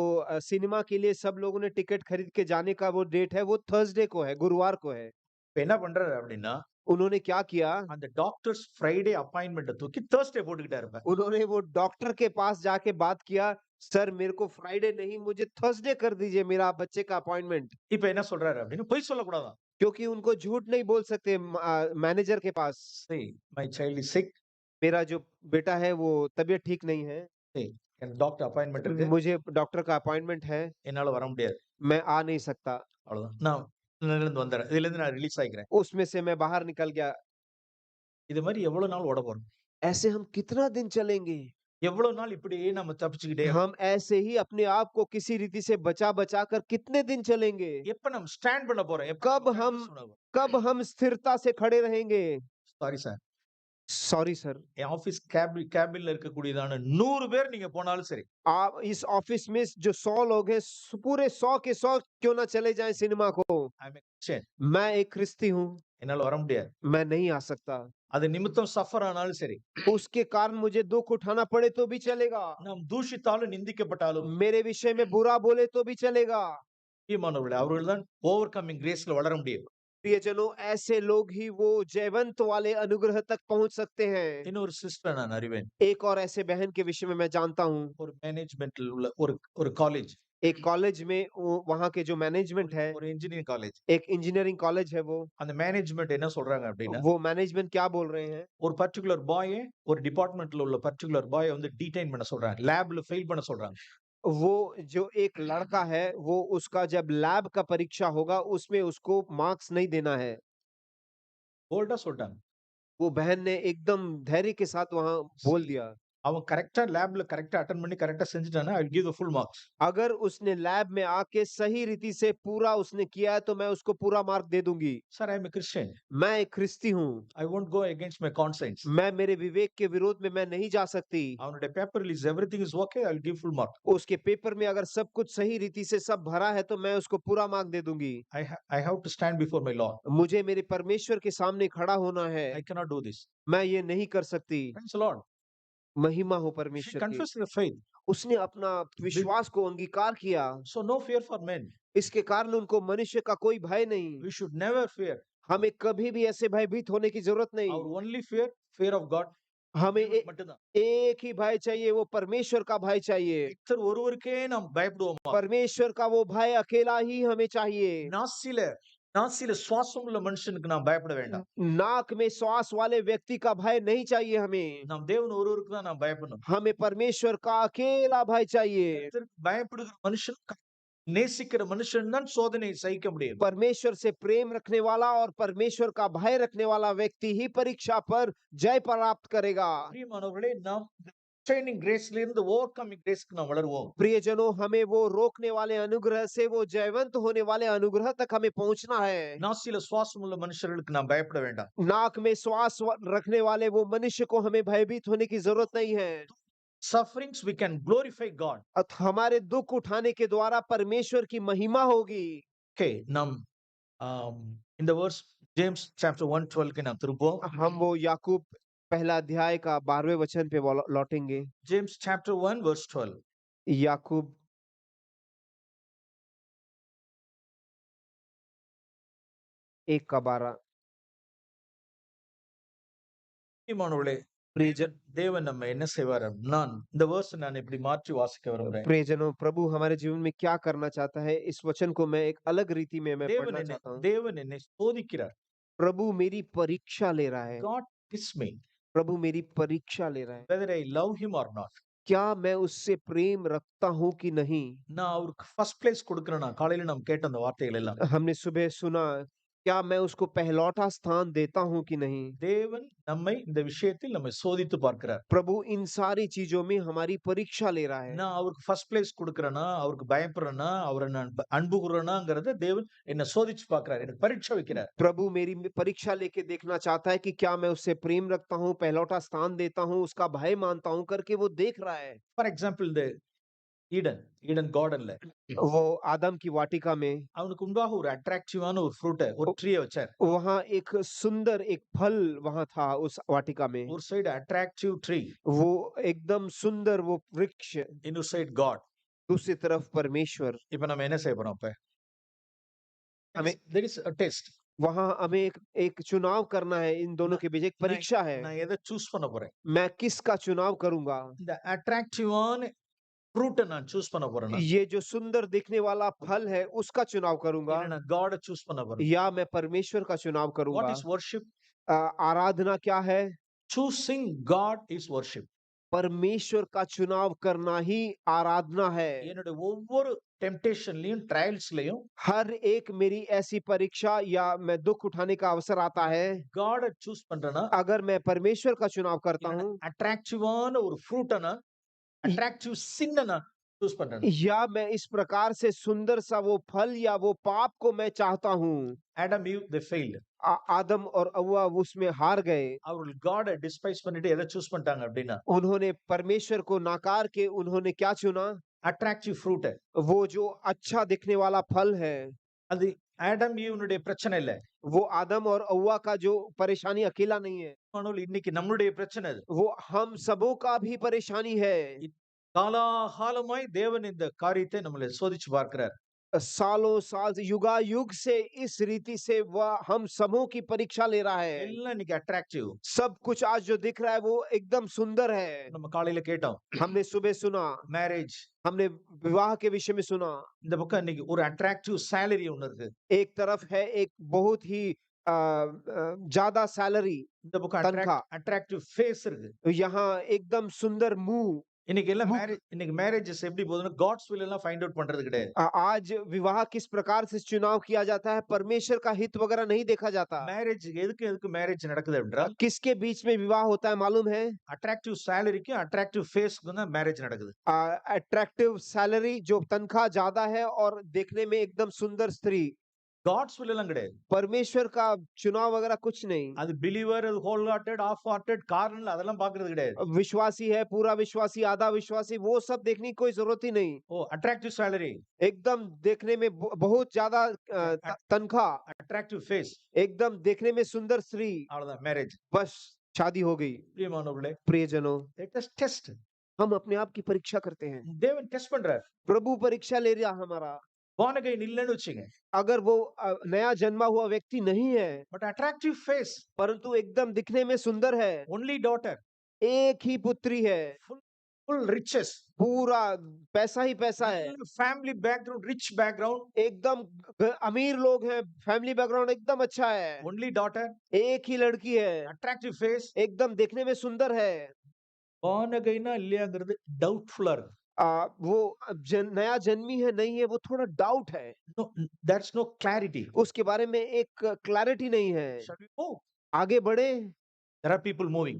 Speaker 2: सिनेमा के लिए सब लोगों ने टिकट खरीद के जाने का वो डेट है, वो थर्सडे को है, गुरुवार को है।
Speaker 1: இப்ப என்ன பண்றாரு அப்படின்னா,
Speaker 2: उन्होंने क्या किया,
Speaker 1: அந்த டாக்டர்ஸ் ஃப்ரைடே அப்பாயின்ட்மென்ட்ட தூக்கி Thursday போட்டுக்கிட்டாரு இப்ப.
Speaker 2: उन्होंने वो डॉक्टर के पास जाके बात किया, सर मेरे को फ्राइडे नहीं मुझे थर्सडे कर दीजिए मेरा बच्चे का अपॉइंटमेंट।
Speaker 1: இப்ப என்ன சொல்றாரு அப்படின்னு பொய் சொல்லக்கூடாதாம்.
Speaker 2: क्योंकि उनको झूठ नहीं बोल सकते मैनेजर के पास।
Speaker 1: "See, my child is sick.
Speaker 2: मेरा जो बेटा है वो तबीयत ठीक नहीं है,
Speaker 1: See, எனக்கு டாக்டர் அப்பாயின்ட்மென்ட் இருக்கு.
Speaker 2: मुझे डॉक्टर का अपॉइंटमेंट है,
Speaker 1: என்னால வர முடியாது."
Speaker 2: मैं आ नहीं सकता।
Speaker 1: அவ்வளவுதான். நான் இதுல இருந்து வந்துறேன். இதுல இருந்து நான் ரிலீஸ் ஆயிக்கிறேன்.
Speaker 2: उसमें से मैं बाहर निकल गया।
Speaker 1: இது மாதிரி எவ்வளவு நாள் ஓட போறோம்?
Speaker 2: ऐसे हम कितना दिन चलेंगे?
Speaker 1: எவ்வளவு நாள் இப்படியே நம்ம தப்பிச்சுக்கிட்டே
Speaker 2: हम ऐसे ही अपने आप को किसी रीति से बचा-बचा कर कितने दिन चलेंगे?
Speaker 1: எப்ப நம்ம ஸ்டாண்ட் பண்ண போறோம்? எப்ப
Speaker 2: कब कब हम स्थिरता से खड़े रहेंगे?
Speaker 1: Sorry sir.
Speaker 2: सॉरी सर,
Speaker 1: என் ஆபீஸ் கேபின்ல இருக்கக்கூடியதான 100 பேர் நீங்க போனாலும் சரி.
Speaker 2: आप इस ऑफिस में जो 100 लोग हैं, पूरे 100 के 100 क्यों ना चले जाएं सिनेमा को।
Speaker 1: ஐ அம் எ கிறிஸ்டியன்.
Speaker 2: मैं एक ख्रिस्ती हूँ,
Speaker 1: என்னால வர முடியாது.
Speaker 2: मैं नहीं आ सकता।
Speaker 1: அது நிமித்தம் சஃபர் ஆனாலும் சரி.
Speaker 2: उसके कारण मुझे दुख उठाना पड़े तो भी चलेगा।
Speaker 1: நாம் தூஷித்தாலும் நிந்திக்கப்பட்டாலும்
Speaker 2: मेरे विषय में बुरा बोले तो भी चलेगा।
Speaker 1: பிரியமானவர்களே, அவர்கள் தான் ஓவர் கமிங் கிரேஸ்ல வளர முடியும்.
Speaker 2: प्रियजनों, ऐसे लोग ही वो जयवंत वाले अनुग्रह तक पहुंच सकते हैं।
Speaker 1: இன்னொரு சிஸ்டர் நான் அறிவேன்.
Speaker 2: एक और ऐसे बहन के विषय में मैं जानता हूँ।
Speaker 1: ஒரு மேனேஜ்மென்ட்ல உள்ள ஒரு ஒரு காலேஜ்,
Speaker 2: एक कॉलेज में वहाँ के जो मैनेजमेंट है,
Speaker 1: ஒரு இன்ஜினியரிங் காலேஜ்.
Speaker 2: एक इंजीनियरिंग कॉलेज है वो।
Speaker 1: அந்த மேனேஜ்மென்ட் என்ன சொல்றாங்க அப்படின்னா,
Speaker 2: वो मैनेजमेंट क्या बोल रहे हैं?
Speaker 1: ஒரு பர்ட்டிகுலர் பாயை ஒரு டிபார்ட்மென்ட்ல உள்ள பர்ட்டிகுலர் பாயை வந்து டீடைன் பண்ண சொல்றாங்க. லேப்ல ஃபெயில் பண்ண சொல்றாங்க.
Speaker 2: वो जो एक लड़का है, वो उसका जब लैब का परीक्षा होगा, उसमें उसको मार्क्स नहीं देना है।
Speaker 1: போல்டா சொல்லிட்டாங்க.
Speaker 2: वो बहन ने एकदम धैर्य के साथ वहाँ बोल दिया।
Speaker 1: அவன் கரெக்ட்டா லேப்ல கரெக்ட்டா அட்டெண்ட் பண்ணி கரெக்ட்டா செஞ்சுட்டானா, I will give the full marks.
Speaker 2: अगर उसने लैब में आके सही रीति से पूरा उसने किया है, तो मैं उसको पूरा मार्क दे दूंगी।
Speaker 1: Sir, I am a Christian.
Speaker 2: मैं एक ख्रिस्ती हूँ,
Speaker 1: I won't go against my conscience.
Speaker 2: मैं मेरे विवेक के विरोध में मैं नहीं जा सकती।
Speaker 1: அவனுடைய paper release everything is okay, I will give full mark.
Speaker 2: उसके पेपर में अगर सब कुछ सही रीति से सब भरा है, तो मैं उसको पूरा मार्क दे दूंगी।
Speaker 1: I have to stand before my Lord.
Speaker 2: मुझे मेरे परमेश्वर के सामने खड़ा होना है,
Speaker 1: I cannot do this.
Speaker 2: मैं ये नहीं कर सकती।
Speaker 1: Praise the Lord.
Speaker 2: महिमा हो
Speaker 1: She
Speaker 2: परमेश्वर की।
Speaker 1: confessed the faith.
Speaker 2: उसने अपना विश्वास को अंगीकार किया,
Speaker 1: So no fear for men.
Speaker 2: इसके कारण उनको मनुष्य का कोई भय नहीं।
Speaker 1: We should never fear.
Speaker 2: हमें कभी भी ऐसे भयभीत होने की जरूरत नहीं।
Speaker 1: Our only fear of God.
Speaker 2: हमें
Speaker 1: மட்டும்தான்.
Speaker 2: एक ही भय चाहिए, वो परमेश्वर का भय चाहिए।
Speaker 1: கர்த்தர் ஒருவருக்கே நாம் பயப்படுவோமா?
Speaker 2: परमेश्वर का वो भय अकेला ही हमें चाहिए।
Speaker 1: நாசில சுவாசம் உள்ள மனுஷனுக்கு நாம் பயப்பட வேண்டாம்.
Speaker 2: नाक में श्वास वाले व्यक्ति का भय नहीं चाहिए हमें।
Speaker 1: நாம் தேவன் ஒருவருக்கு தான் நாம் பயப்படணும்.
Speaker 2: हमें परमेश्वर का अकेला भय चाहिए।
Speaker 1: கர்த்தருக்கு பயப்படுகிற மனுஷன், நேசிக்கிற மனுஷன் தான் சோதனையை சகிக்க முடியும்.
Speaker 2: परमेश्वर से प्रेम रखने वाला और परमेश्वर का भय रखने वाला व्यक्ति ही परीक्षा पर जय प्राप्त करेगा।
Speaker 1: பிரியமானவர்களே, நாம் ட்ரைனிங் கிரேஸ்ல இருந்து ஓவர் கமிங் கிரேஸ்க்கு நாம் வளருவோம்.
Speaker 2: प्रियजनों, हमें वो रोकने वाले अनुग्रह से वो जयवंत होने वाले अनुग्रह तक हमें पहुंचना है।
Speaker 1: நாசில சுவாசம் உள்ள மனுஷர்களுக்கு நாம் பயப்பட வேண்டாம்.
Speaker 2: नाक में श्वास रखने वाले वो मनुष्य को हमें भयभीत होने की जरूरत नहीं है।
Speaker 1: Sufferings we can glorify God.
Speaker 2: हमारे दुख उठाने के द्वारा परमेश्वर की महिमा होगी।
Speaker 1: Okay, நாம் இந்த verse James chapter 1:12 के नाम திருப்போம்.
Speaker 2: हम वो याकूब पहला अध्याय का 12वें वचन पे लौटेंगे।
Speaker 1: James chapter 1 verse 12.
Speaker 2: याकूब 1:12।
Speaker 1: பிரியமானவர்களே, தேவன் நம்ம என்ன செய்வார்? நான் இந்த verse நான் இப்படி மாற்றி வாசிக்க விரும்புறேன்.
Speaker 2: प्रियजनों, प्रभु हमारे जीवन में क्या करना चाहता है, इस वचन को मैं एक अलग रीति में मैं पढ़ना चाहता हूँ।
Speaker 1: தேவன் என்னை சோதிக்கிறார்.
Speaker 2: प्रभु मेरी परीक्षा ले रहा है।
Speaker 1: God tests me
Speaker 2: प्रभु मेरी परीक्षा ले रहा है,
Speaker 1: whether I love him or not.
Speaker 2: क्या मैं उससे प्रेम रखता हूँ कि नहीं।
Speaker 1: நான் அவருக்கு ஃபர்ஸ்ட் பிளேஸ் கொடுக்கிறேனா? காலையில நாம் கேட்ட அந்த வார்த்தைகள் எல்லாம்.
Speaker 2: हमने सुबह सुना, क्या मैं उसको पहलौठा स्थान देता हूँ कि नहीं।
Speaker 1: தேவன் நம்மை இந்த விஷயத்தில் நம்மை சோதித்து பார்க்கிறார்.
Speaker 2: प्रभु इन सारी चीजों में हमारी परीक्षा ले रहा है।
Speaker 1: நான் அவருக்கு ஃபர்ஸ்ட் பிளேஸ் கொடுக்கிறேனா, அவருக்கு பயப்படுறேனா, அவரை நான் அன்பு கூறுறேனாங்கறத தேவன் என்ன சோதிச்சு பார்க்கிறார், எனக்கு பரீட்சை வைக்கிறார்.
Speaker 2: प्रभु मेरी परीक्षा लेके देखना चाहता है कि क्या मैं उससे प्रेम रखता हूँ, पहलौठा स्थान देता हूँ, उसका भय मानता हूँ करके वो देख रहा है।
Speaker 1: ஃபார் எக்ஸாம்பிள் இந்த ஈடன் கார்டன்ல
Speaker 2: वो आदम की वाटिका में
Speaker 1: அவனுக்கு முன்பாக ஒரு அட்ராக்டிவான ஒரு ஃப்ரூட்டை ஒரு
Speaker 2: उ-
Speaker 1: ட்ரீயை வச்சார்.
Speaker 2: वहां एक सुंदर एक फल वहां था उस वाटिका में।
Speaker 1: ஒரு சைடு அட்ராக்டிவ் ட்ரீ,
Speaker 2: वो एकदम सुंदर वो वृक्ष,
Speaker 1: இன்னொரு சைடு காட்.
Speaker 2: दूसरी तरफ परमेश्वर।
Speaker 1: இப்ப நம்ம என்ன செய்ய போறோம்? இப்ப
Speaker 2: हमें
Speaker 1: there is a test.
Speaker 2: वहां हमें एक चुनाव करना है, इन दोनों
Speaker 1: நான்
Speaker 2: के बीच एक
Speaker 1: நான்
Speaker 2: परीक्षा है।
Speaker 1: நான் எதை சூஸ் பண்ண போறேன்?
Speaker 2: मैं किसका चुनाव करूंगा?
Speaker 1: இந்த அட்ராக்டிவான ஃப்ரூட்டை நான் சூஸ் பண்ண போறேனா,
Speaker 2: ये जो सुंदर दिखने वाला फल है उसका चुनाव करूंगा,
Speaker 1: இல்ல நான் காடை சூஸ் பண்ண போறேன்?
Speaker 2: या मैं परमेश्वर का चुनाव
Speaker 1: வாட்
Speaker 2: करूंगा?
Speaker 1: Is worship?
Speaker 2: आराधना क्या है?
Speaker 1: Choosing God is worship.
Speaker 2: परमेश्वर का चुनाव करना ही आराधना है।
Speaker 1: என்னுடைய ஒவ்வொரு டெம்டேஷன்லயும் ட்ரையல்ஸ்லயும்
Speaker 2: हर एक मेरी ऐसी परीक्षा या मैं दुख उठाने का अवसर आता है,
Speaker 1: காடை சூஸ் பண்றேன்னா,
Speaker 2: अगर मैं परमेश्वर का चुनाव करता
Speaker 1: இல்ல
Speaker 2: हूँ,
Speaker 1: அட்ராக்டிவான ஒரு ஃப்ரூட்டை நான் अट्रैक्टिव सिन ना चूज பண்றேன்.
Speaker 2: या मैं इस प्रकार से सुंदर सा वो फल या वो पाप को मैं चाहता हूँ।
Speaker 1: Adam Eve they failed.
Speaker 2: आदम और अव्वा उसमें हार गए।
Speaker 1: அவர்கள் காட் டிஸ்பைஸ் பண்ணிட்டு எதை சூஸ் பண்ணிட்டாங்க அப்படின்னா,
Speaker 2: उन्होंने परमेश्वर को नाकार के उन्होंने क्या चुना?
Speaker 1: Attractive fruit.
Speaker 2: वो जो अच्छा दिखने वाला फल है।
Speaker 1: அது ஆடம் ஈவனுடைய பிரச்சனை இல்ல.
Speaker 2: वो आदम और अव्वा का जो परेशानी अकेला नहीं है,
Speaker 1: ஆனால் இன்னைக்கு நம்மளுடைய பிரச்சனை அது.
Speaker 2: वो हम सबों का भी परेशानी है।
Speaker 1: காலாகாலமாய் தேவன் இந்த காரியத்தை நம்மளை சோதிச்சு பார்க்கிறார்.
Speaker 2: सालों साल से युगायुग से इस रीति से वह हम सबों की परीक्षा ले रहा है।
Speaker 1: எல்லாம் இன்னைக்கு அட்ராக்டிவ்.
Speaker 2: सब कुछ आज जो दिख रहा है वो एकदम सुंदर है।
Speaker 1: நம்ம காலையில கேட்டோம்,
Speaker 2: हमने सुबह सुना,
Speaker 1: மேரேஜ்.
Speaker 2: हमने विवाह के विषय में सुना।
Speaker 1: இந்த பக்கம் இன்னைக்கு ஒரு அட்ராக்டிவ் salary ஒன்னு இருக்கு.
Speaker 2: एक तरफ है एक बहुत ही ज्यादा सैलरी,
Speaker 1: இந்த பக்கம்
Speaker 2: तनख्वाह।
Speaker 1: அட்ராக்டிவ் ஃபேஸ் இருக்கு.
Speaker 2: यहाँ एकदम सुंदर मुंह।
Speaker 1: இன்னைக்கு எல்லாம்
Speaker 2: मुख।
Speaker 1: மேரேஜ், இன்னைக்கு மேரேஜஸ் எப்படி போகுதுன்னா காட்ஸ் வில் எல்லாம் ஃபைண்ட் அவுட் பண்றது கிடையாது.
Speaker 2: आज विवाह किस प्रकार से चुनाव किया जाता है, परमेश्वर का हित वगैरह नहीं देखा जाता।
Speaker 1: மேரேஜ் எதுக்கு மேரேஜ் நடக்குது என்றால்,
Speaker 2: किसके बीच में विवाह होता है मालूम है?
Speaker 1: அட்ராக்டிவ் சேலரிக்கும் அட்ராக்டிவ் ஃபேஸ்க்கும் தான் மேரேஜ் நடக்குது.
Speaker 2: अट्रैक्टिव सैलरी जो तनख्वाह ज्यादा है और देखने में एकदम सुंदर स्त्री।
Speaker 1: காட்ஸ் வில் எல்லாம் கிடையாது.
Speaker 2: परमेश्वर का चुनाव वगैरह कुछ नहीं।
Speaker 1: அது பிலீவர், அது whole hearted, half hearted, carnal அதெல்லாம் பார்க்கிறது கிடையாது.
Speaker 2: विश्वासी है, पूरा विश्वासी, आधा विश्वासी, वो सब देखने की कोई जरूरत ही नहीं।
Speaker 1: ஓ அட்ராக்டிவ் சேலரி,
Speaker 2: एकदम देखने में बहुत ज्यादा तनख्वाह,
Speaker 1: அட்ராக்டிவ் ஃபேஸ்,
Speaker 2: एकदम देखने में सुंदर स्त्री,
Speaker 1: அவ்வளவுதான் மேரேஜ்.
Speaker 2: बस शादी हो गई।
Speaker 1: பிரியமானவர்களே,
Speaker 2: प्रियजनों,
Speaker 1: let us test.
Speaker 2: हम अपने आप की परीक्षा करते हैं।
Speaker 1: தேவன் டெஸ்ட் பண்றார்.
Speaker 2: प्रभु परीक्षा ले रहा हमारा।
Speaker 1: born again இல்லன்னு வச்சுங்க,
Speaker 2: अगर वो नया जन्मा हुआ व्यक्ति नहीं है,
Speaker 1: பட் அட்ராக்டிவ் ஃபேஸ்,
Speaker 2: परंतु एकदम दिखने में सुंदर है,
Speaker 1: only daughter,
Speaker 2: एक ही पुत्री है,
Speaker 1: full riches,
Speaker 2: पूरा पैसा ही पैसा है,
Speaker 1: family background, rich background,
Speaker 2: एकदम अमीर लोग हैं, फैमिली बैकग्राउंड एकदम अच्छा है,
Speaker 1: only daughter,
Speaker 2: एक ही लड़की है,
Speaker 1: attractive face.
Speaker 2: एकदम देखने में सुंदर है।
Speaker 1: born again இல்லையாங்கிறது டவுட்ஃபுல்லா இருக்கு.
Speaker 2: वो नया जन्मी है नहीं है, वो थोड़ा डाउट है।
Speaker 1: No, that's no clarity.
Speaker 2: उसके बारे में एक क्लैरिटी नहीं है।
Speaker 1: Shall we move?
Speaker 2: आगे बढ़े।
Speaker 1: There are people moving.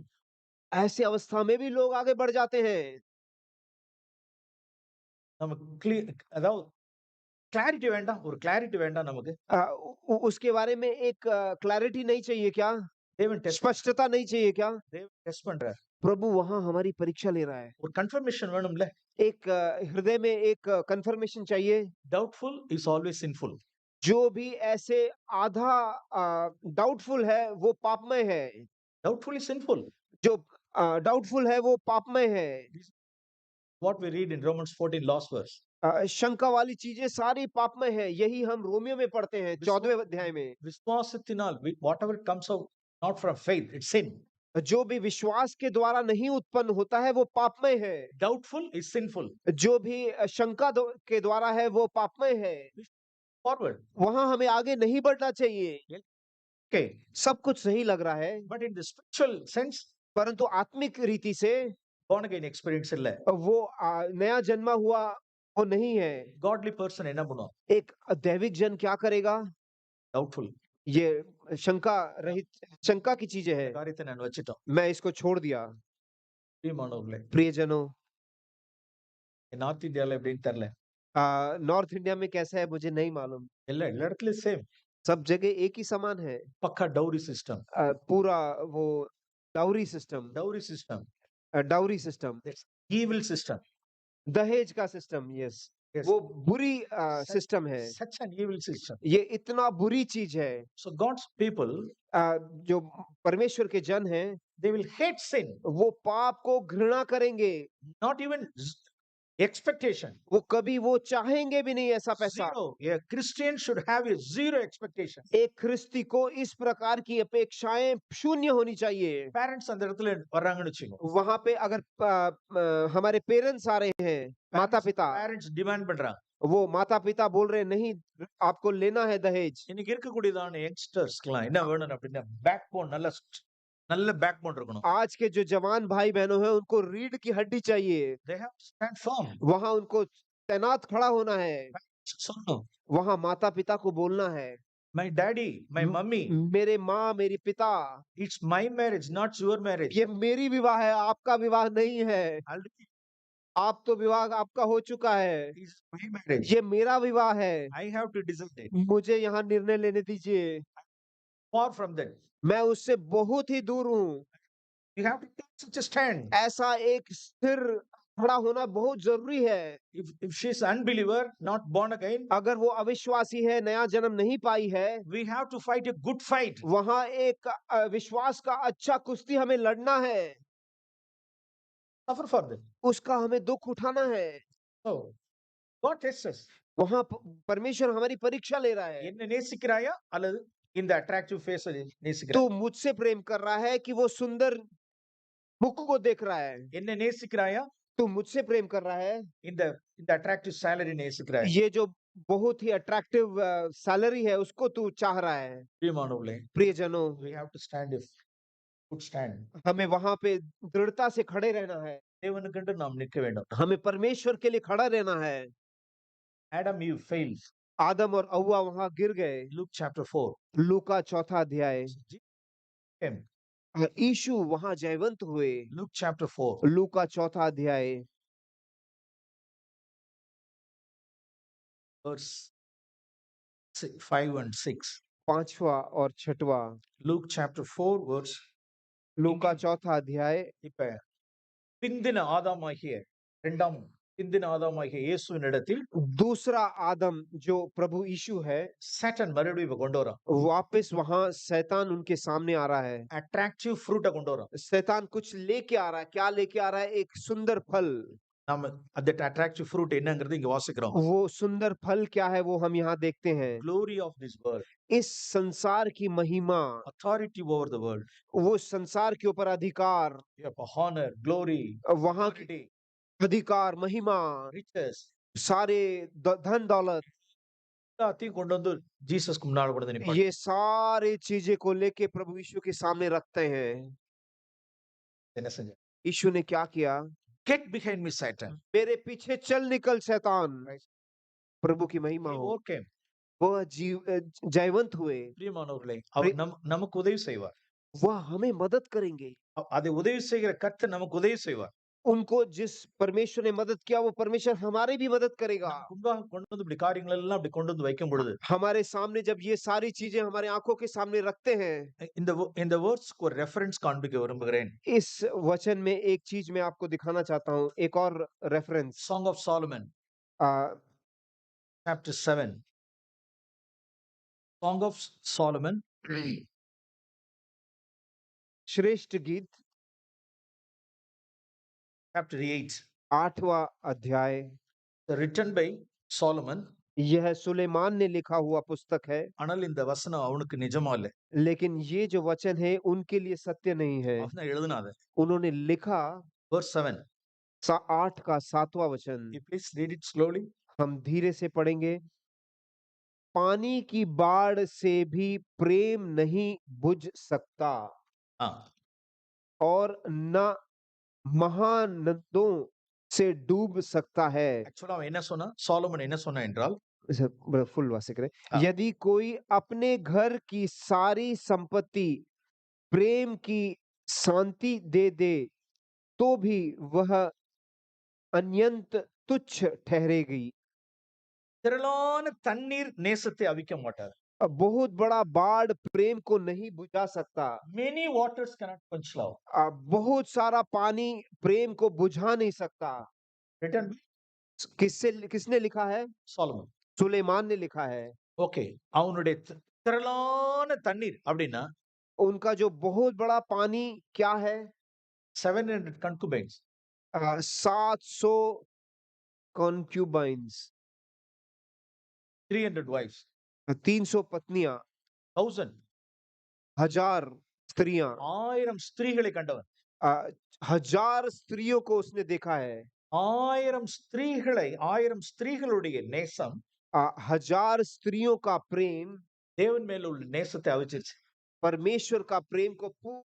Speaker 2: ऐसी अवस्था में भी लोग आगे बढ़ जाते हैं।
Speaker 1: நமக்கு அதாவது கிளாரிட்டி வேண்டாம், ஒரு கிளாரிட்டி வேண்டாம் நமக்கு.
Speaker 2: उसके बारे में एक क्लैरिटी नहीं चाहिए क्या?
Speaker 1: தேவன் டெஸ்ட்
Speaker 2: स्पष्टता नहीं चाहिए क्या?
Speaker 1: தேவன் டெஸ்ட் பண்றார்.
Speaker 2: प्रभु वहां हमारी परीक्षा ले रहा है।
Speaker 1: ஒரு கன்ஃபர்மேஷன் வேணும்ல.
Speaker 2: एक हृदय में एक कंफर्मेशन चाहिए।
Speaker 1: doubtful is always sinful.
Speaker 2: जो भी ऐसे आधा डाउटफुल है वो पापमय है।
Speaker 1: doubtful is sinful.
Speaker 2: जो डाउटफुल है वो पापमय है।
Speaker 1: what we read in Romans 14 last verse.
Speaker 2: शंका वाली चीजें सारी पापमय है। यही हम रोमियो में पढ़ते हैं 14वें अध्याय में।
Speaker 1: விசுவாசத்தினால் whatever comes out not from faith, it's sin.
Speaker 2: जो भी विश्वास के द्वारा नहीं उत्पन्न होता है वो पापमय है।
Speaker 1: doubtful is sinful.
Speaker 2: जो भी शंका के द्वारा है वो पापमय है।
Speaker 1: forward.
Speaker 2: वहां हमें आगे नहीं बढ़ना चाहिए।
Speaker 1: okay,
Speaker 2: सब कुछ सही लग रहा है,
Speaker 1: but in the spiritual sense
Speaker 2: परंतु आत्मिक रीति से
Speaker 1: born again experience இல்ல.
Speaker 2: वो नया जन्मा हुआ वो नहीं है।
Speaker 1: godly person என்ன பண்ணும்?
Speaker 2: एक दैविक जन क्या करेगा?
Speaker 1: doubtful.
Speaker 2: ये शंका रहित, शंका की चीजें है।
Speaker 1: காரியத்தை நான் வச்சிட்டோம்.
Speaker 2: मैं इसको छोड़ दिया।
Speaker 1: பிரியமானவர்களே,
Speaker 2: प्रियजनों,
Speaker 1: நார்த் இந்தியால எப்படின்னு தெரியல.
Speaker 2: नॉर्थ इंडिया में कैसा है मुझे नहीं मालूम।
Speaker 1: எல்லா இடத்துலயும் சேம்.
Speaker 2: सब जगह एक ही समान है।
Speaker 1: பக்கா டவுரி சிஸ்டம்.
Speaker 2: पूरा वो dowry system,
Speaker 1: dowry system.
Speaker 2: Dowry system,
Speaker 1: evil system.
Speaker 2: दहेज का सिस्टम, यस,
Speaker 1: Yes.
Speaker 2: वो बुरी
Speaker 1: Such,
Speaker 2: सिस्टम है।
Speaker 1: such an evil system.
Speaker 2: ये इतना बुरी चीज है।
Speaker 1: So God's people,
Speaker 2: जो परमेश्वर के जन हैं,
Speaker 1: they will hate sin,
Speaker 2: वो पाप को घृणा करेंगे।
Speaker 1: not even expectation.
Speaker 2: वो कभी वो चाहेंगे भी नहीं ऐसा पैसा।
Speaker 1: Zero. A Christian should have a zero expectation.
Speaker 2: एक ख्रिस्ती को इस प्रकार की अपेक्षाएं शून्य होनी चाहिए।
Speaker 1: Parents அந்த இடத்துல வர்றாங்கன்னு வச்சுக்கோ.
Speaker 2: वहां पे अगर हमारे पेरेंट्स आ रहे हैं, माता पिता,
Speaker 1: Parents demand பண்றாங்க.
Speaker 2: वो माता पिता बोल रहे हैं नहीं आपको लेना है दहेज।
Speaker 1: இன்னைக்கு இருக்கக்கூடியதான யங்ஸ்டர்ஸ்க்குலாம் என்ன வேணும் அப்படின்னா பேக் போன் நல்ல பேக் போன் இருக்கணும்.
Speaker 2: आज के जो जवान भाई बहनों हैं उनको रीढ़ की हड्डी चाहिए।
Speaker 1: They have to stand firm.
Speaker 2: वहां उनको तैनात खड़ा होना है।
Speaker 1: சொல்லணும்.
Speaker 2: वहां माता पिता को बोलना है,
Speaker 1: My daddy, my mummy,
Speaker 2: मेरे माँ मेरी पिता,
Speaker 1: it's my marriage, not your marriage.
Speaker 2: ये मेरी विवाह है, आपका विवाह नहीं है।
Speaker 1: Already
Speaker 2: आप तो विवाह आपका हो चुका है,
Speaker 1: it's my marriage.
Speaker 2: ये मेरा विवाह है।
Speaker 1: I have to decide it.
Speaker 2: मुझे यहाँ निर्णय लेने दीजिए।
Speaker 1: Far from that.
Speaker 2: मैं उससे बहुत ही दूर हूँ।
Speaker 1: You have to take such a stand.
Speaker 2: ऐसा एक स्थिर खड़ा होना बहुत जरूरी है।
Speaker 1: If she's unbeliever, not born again,
Speaker 2: अगर वो अविश्वासी है, नया जन्म नहीं पाई है,
Speaker 1: we have to fight a good fight.
Speaker 2: वहां एक विश्वास का अच्छा कुश्ती हमें लड़ना है।
Speaker 1: Suffer for that.
Speaker 2: उसका हमें दुख उठाना है।
Speaker 1: So, God tests us.
Speaker 2: वहां परमेश्वर हमारी परीक्षा ले रहा है।
Speaker 1: என்ன நேசிக்கிறாயா அல்லது இந்த அட்ராக்டிவ் ஃபேஸ் நேசிக்கிறாயா?
Speaker 2: तो मुझसे प्रेम कर रहा है कि वो सुंदर मुख को देख रहा है।
Speaker 1: என்ன நேசிக்கிறாயா?
Speaker 2: तो मुझसे प्रेम कर रहा है,
Speaker 1: இந்த இந்த அட்ராக்டிவ் சேலரி நேசிக்கிறாயா?
Speaker 2: ये जो बहुत ही अट्रैक्टिव सैलरी है उसको तू चाह रहा है।
Speaker 1: பிரியமானவர்களே,
Speaker 2: प्रियजनों,
Speaker 1: we have to stand a good stand.
Speaker 2: हमें वहां पे दृढ़ता से खड़े रहना है।
Speaker 1: தேவனுக்கென்று நாம் நிற்க வேண்டும்.
Speaker 2: हमें परमेश्वर के लिए खड़ा रहना है।
Speaker 1: Adam Eve failed.
Speaker 2: आदम और अव्वा वहां गिर गए।
Speaker 1: Luke chapter 4.
Speaker 2: लूका 4 अध्याय।
Speaker 1: Him.
Speaker 2: यीशु वहां जयवंत हुए।
Speaker 1: Luke chapter 4.
Speaker 2: लूका 4 अध्याय
Speaker 1: verse 5 and 6.
Speaker 2: 5वां और 6वां।
Speaker 1: Luke chapter 4 verse.
Speaker 2: लूका 4 अध्याय।
Speaker 1: இப்ப பிந்தின ஆதாமாகிய இரண்டாம் பிந்தின ஆதாமாகிய இயேசுவின் இடத்தில்
Speaker 2: दूसरा आदम जो प्रभु यीशु है,
Speaker 1: சாட்டன் மறுபடியும் இப்ப கொண்டு வரான்.
Speaker 2: वापस वहां शैतान उनके सामने आ रहा है।
Speaker 1: அட்ராக்டிவ் ஃப்ரூட்டை கொண்டு வரான்.
Speaker 2: शैतान कुछ लेके आ रहा है। क्या लेके आ रहा है? एक सुंदर फल।
Speaker 1: நாம அந்த அட்ராக்டிவ் ஃப்ரூட் என்னங்கிறது இங்க வாசிக்கிறோம்.
Speaker 2: वो सुंदर फल क्या है वो हम यहाँ देखते हैं।
Speaker 1: glory of this world,
Speaker 2: इस संसार की महिमा,
Speaker 1: authority over the world,
Speaker 2: वो संसार के ऊपर अधिकार,
Speaker 1: honor, glory,
Speaker 2: वहां की
Speaker 1: authority,
Speaker 2: अधिकार, महिमा,
Speaker 1: riches,
Speaker 2: सारे धन दौलत,
Speaker 1: எல்லாத்தையும் கொண்டு வந்து ஜீசஸ்க்கு முன்னால கொண்டு வந்து நிப்பாட்டு.
Speaker 2: ये सारी चीजें को लेके प्रभु यीशु के सामने रखते हैं।
Speaker 1: என்ன செஞ்ச?
Speaker 2: यीशु ने क्या किया?
Speaker 1: Get behind me, Satan.
Speaker 2: मेरे पीछे चल निकल शैतान। प्रभु की महिमा
Speaker 1: He
Speaker 2: हो।
Speaker 1: overcame.
Speaker 2: वह जयवंत हुए।
Speaker 1: பிரியமானவர்களே, அவர் நமக்கு உதவி செய்வார்.
Speaker 2: वह हमें मदद करेंगे।
Speaker 1: அதை உதவி செய்கிற கர்த்தர் நமக்கு உதவி செய்வார்.
Speaker 2: उनको जिस परमेश्वर ने मदद किया वो परमेश्वर हमारी भी मदद करेगा।
Speaker 1: முன்பாக கொண்டு வந்து இப்படி காரியங்கள் எல்லாம் அப்படி கொண்டு வந்து வைக்கும் பொழுது
Speaker 2: हमारे सामने जब ये सारी चीजें हमारे आंखों के सामने रखते हैं,
Speaker 1: இந்த வேர்ட்ஸ்க்கு ஒரு ரெஃபரன்ஸ் காண்பிக்க விரும்புகிறேன்.
Speaker 2: इस वचन में एक चीज मैं आपको दिखाना चाहता हूँ, एक और reference.
Speaker 1: Song of Solomon chapter 7. Song of Solomon
Speaker 2: श्रेष्ठ गीत
Speaker 1: chapter 8,
Speaker 2: 8वां अध्याय।
Speaker 1: written by Solomon.
Speaker 2: यह सुलेमान ने लिखा हुआ पुस्तक है,
Speaker 1: ஆனால் இந்த வசனம் அவனுக்கு நிஜமா இல்ல.
Speaker 2: लेकिन ये जो वचन है उनके लिए सत्य नहीं है।
Speaker 1: அவன் எழுதுனாத.
Speaker 2: उन्होंने लिखा
Speaker 1: verse 7.
Speaker 2: 8 का 7वां वचन।
Speaker 1: You please read it slowly.
Speaker 2: हम धीरे से पढ़ेंगे। पानी की बाढ़ से भी प्रेम नहीं बुझ सकता और न महानदों से डूब सकता है।
Speaker 1: Actually அவன் என்ன சொன்னா? Solomon என்ன சொன்னா என்றால்
Speaker 2: फुल वासे करें। यदि कोई अपने घर की सारी संपत्ति प्रेम की शांति दे दे तो भी वह अत्यंत तुच्छ ठहरेगी।
Speaker 1: திரளான தண்ணீர் நேசத்தை அவிக்க மாட்டார்.
Speaker 2: बहुत बड़ा बाढ़ प्रेम को नहीं बुझा सकता।
Speaker 1: Many waters cannot quench love.
Speaker 2: बहुत सारा पानी प्रेम को बुझा नहीं सकता।
Speaker 1: Written by
Speaker 2: किसने लिखा है?
Speaker 1: சாலமன்.
Speaker 2: सुलेमान ने लिखा है।
Speaker 1: ஓகே. அவனுடைய திரளான தண்ணீர் அப்படின்னா
Speaker 2: उनका जो बहुत बड़ा पानी क्या है?
Speaker 1: 700 concubines.
Speaker 2: 700 कॉन्क्यूबाइन्स,
Speaker 1: 300 wives.
Speaker 2: 300 पत्नियां,
Speaker 1: 1000.
Speaker 2: 1000 स्त्रियां,
Speaker 1: 1000 ஸ்திரீகளை கண்டவன்.
Speaker 2: 1000 स्त्रियों को उसने देखा है।
Speaker 1: 1000 ஸ்திரீகளை 1000 ஸ்திரீகளுடைய நேசம்
Speaker 2: 1000 स्त्रियों का प्रेम
Speaker 1: தேவன் மேல உள்ள நேசத்தை அவிச்சிருச்சு.
Speaker 2: परमेश्वर का प्रेम को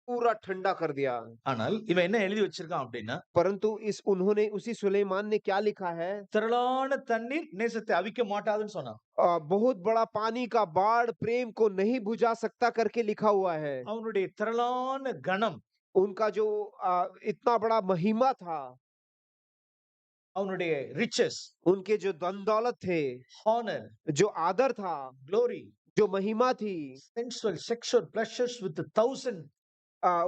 Speaker 2: पूरा ठंडा कर दिया।
Speaker 1: ஆனால் இவன் என்ன எழுதி வச்சிருக்கான் அப்படின்னா
Speaker 2: परंतु उन्होंने उसी सुलेमान ने क्या लिखा है?
Speaker 1: திரளான தண்ணீர் நேசத்தை அவிக்க மாட்டாதுன்னு சொன்னான்.
Speaker 2: बहुत बड़ा पानी का बाढ़ प्रेम को नहीं बुझा सकता करके लिखा हुआ है।
Speaker 1: அவனுடைய திரளான கணம்,
Speaker 2: उनका जो इतना बड़ा महिमा था,
Speaker 1: அவனுடைய riches,
Speaker 2: उनके जो धन दौलत थे,
Speaker 1: honor,
Speaker 2: जो आदर था,
Speaker 1: glory,
Speaker 2: जो महिमा थी,
Speaker 1: sensual sexual pleasures with 1000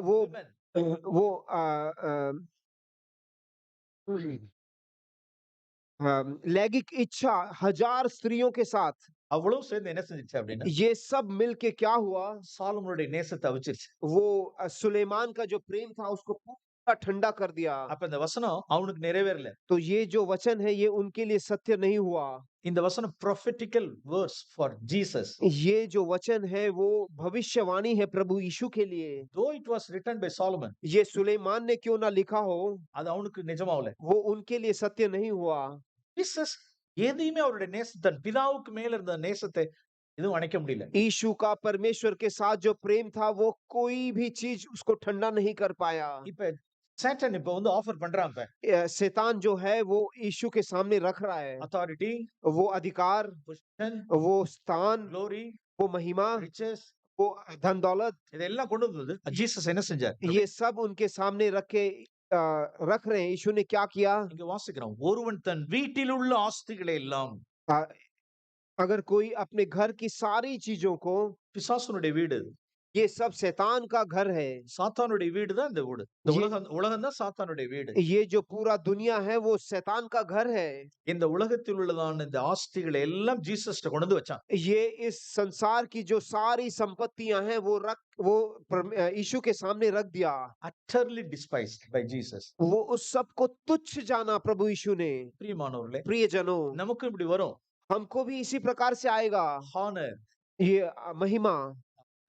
Speaker 2: वो
Speaker 1: women.
Speaker 2: वो लैंगिक इच्छा 1000 स्त्रियों के साथ,
Speaker 1: அவ்வளவு சேர்ந்து என்ன செஞ்சுச்சு அப்படின்னா
Speaker 2: ये सब मिलके क्या हुआ?
Speaker 1: சாலமோனுடைய நேசத்தை அவிச்சிருச்சு.
Speaker 2: वो सुलेमान का जो प्रेम था उसको पूरा ठंडा कर दिया।
Speaker 1: அப்ப இந்த வசனம் அவனுக்கு நிறைவேறல.
Speaker 2: तो ये जो वचन है ये उनके लिए सत्य नहीं हुआ।
Speaker 1: இந்த வசனம் prophetical verse for Jesus.
Speaker 2: ये जो वचन है वो भविष्यवाणी है प्रभु यीशु के लिए।
Speaker 1: Though it was written by Solomon,
Speaker 2: ये सुलेमान ने क्यों ना लिखा हो,
Speaker 1: அது அவனுக்கு நிஜமாவல.
Speaker 2: वो उनके लिए सत्य नहीं हुआ।
Speaker 1: Jesus எதையுமே அவருடைய தன் பிதாவுக்கு மேல இருந்த நேசத்தை எதுவும் அணைக்க முடியல.
Speaker 2: यीशु का परमेश्वर के साथ जो प्रेम था वो कोई भी चीज उसको ठंडा नहीं कर पाया।
Speaker 1: இப்ப சாட்டன் இப்ப வந்து ஆஃபர் பண்றான்.
Speaker 2: शैतान जो है वो यीशु के सामने रख रहा है
Speaker 1: authority,
Speaker 2: वो अधिकार,
Speaker 1: position,
Speaker 2: वो स्थान,
Speaker 1: glory,
Speaker 2: वो महिमा,
Speaker 1: riches,
Speaker 2: वो धन दौलत,
Speaker 1: இதெல்லாம் கொண்டு வந்தது ஜீசஸ் என்ன செஞ்சார்?
Speaker 2: ये सब उनके सामने रख रहे हैं। यीशु ने क्या किया?
Speaker 1: இங்க வாசிக்கிறோம், ஒருவன் தன் வீட்டில் உள்ள ஆஸ்திகளை எல்லாம்,
Speaker 2: आ, अगर कोई अपने घर की सारी चीजों को,
Speaker 1: பிசாசுனுடைய வீடு,
Speaker 2: ये सब शैतान का घर है।
Speaker 1: சாத்தானுடைய வீடு தான் இந்த வீடு. இந்த
Speaker 2: ये-
Speaker 1: உலகம் தான் சாத்தானுடைய வீடு.
Speaker 2: ये जो पूरा दुनिया है वो शैतान का घर है।
Speaker 1: இந்த உலகத்தில் உள்ளதான இந்த ஆஸ்திகளை எல்லாம் ஜீசஸ்ட்ட கொண்டு வந்து வச்சான்.
Speaker 2: ये इस संसार की जो सारी संपत्तियां हैं वो यीशु के सामने रख दिया।
Speaker 1: utterly despised by Jesus.
Speaker 2: वो उस सब को तुच्छ जाना प्रभु यीशु ने।
Speaker 1: பிரியமானவர்களே,
Speaker 2: प्रियजनों,
Speaker 1: நமக்கு இப்படி வரும்.
Speaker 2: हमको भी इसी प्रकार से आएगा।
Speaker 1: honor,
Speaker 2: ये महिमा,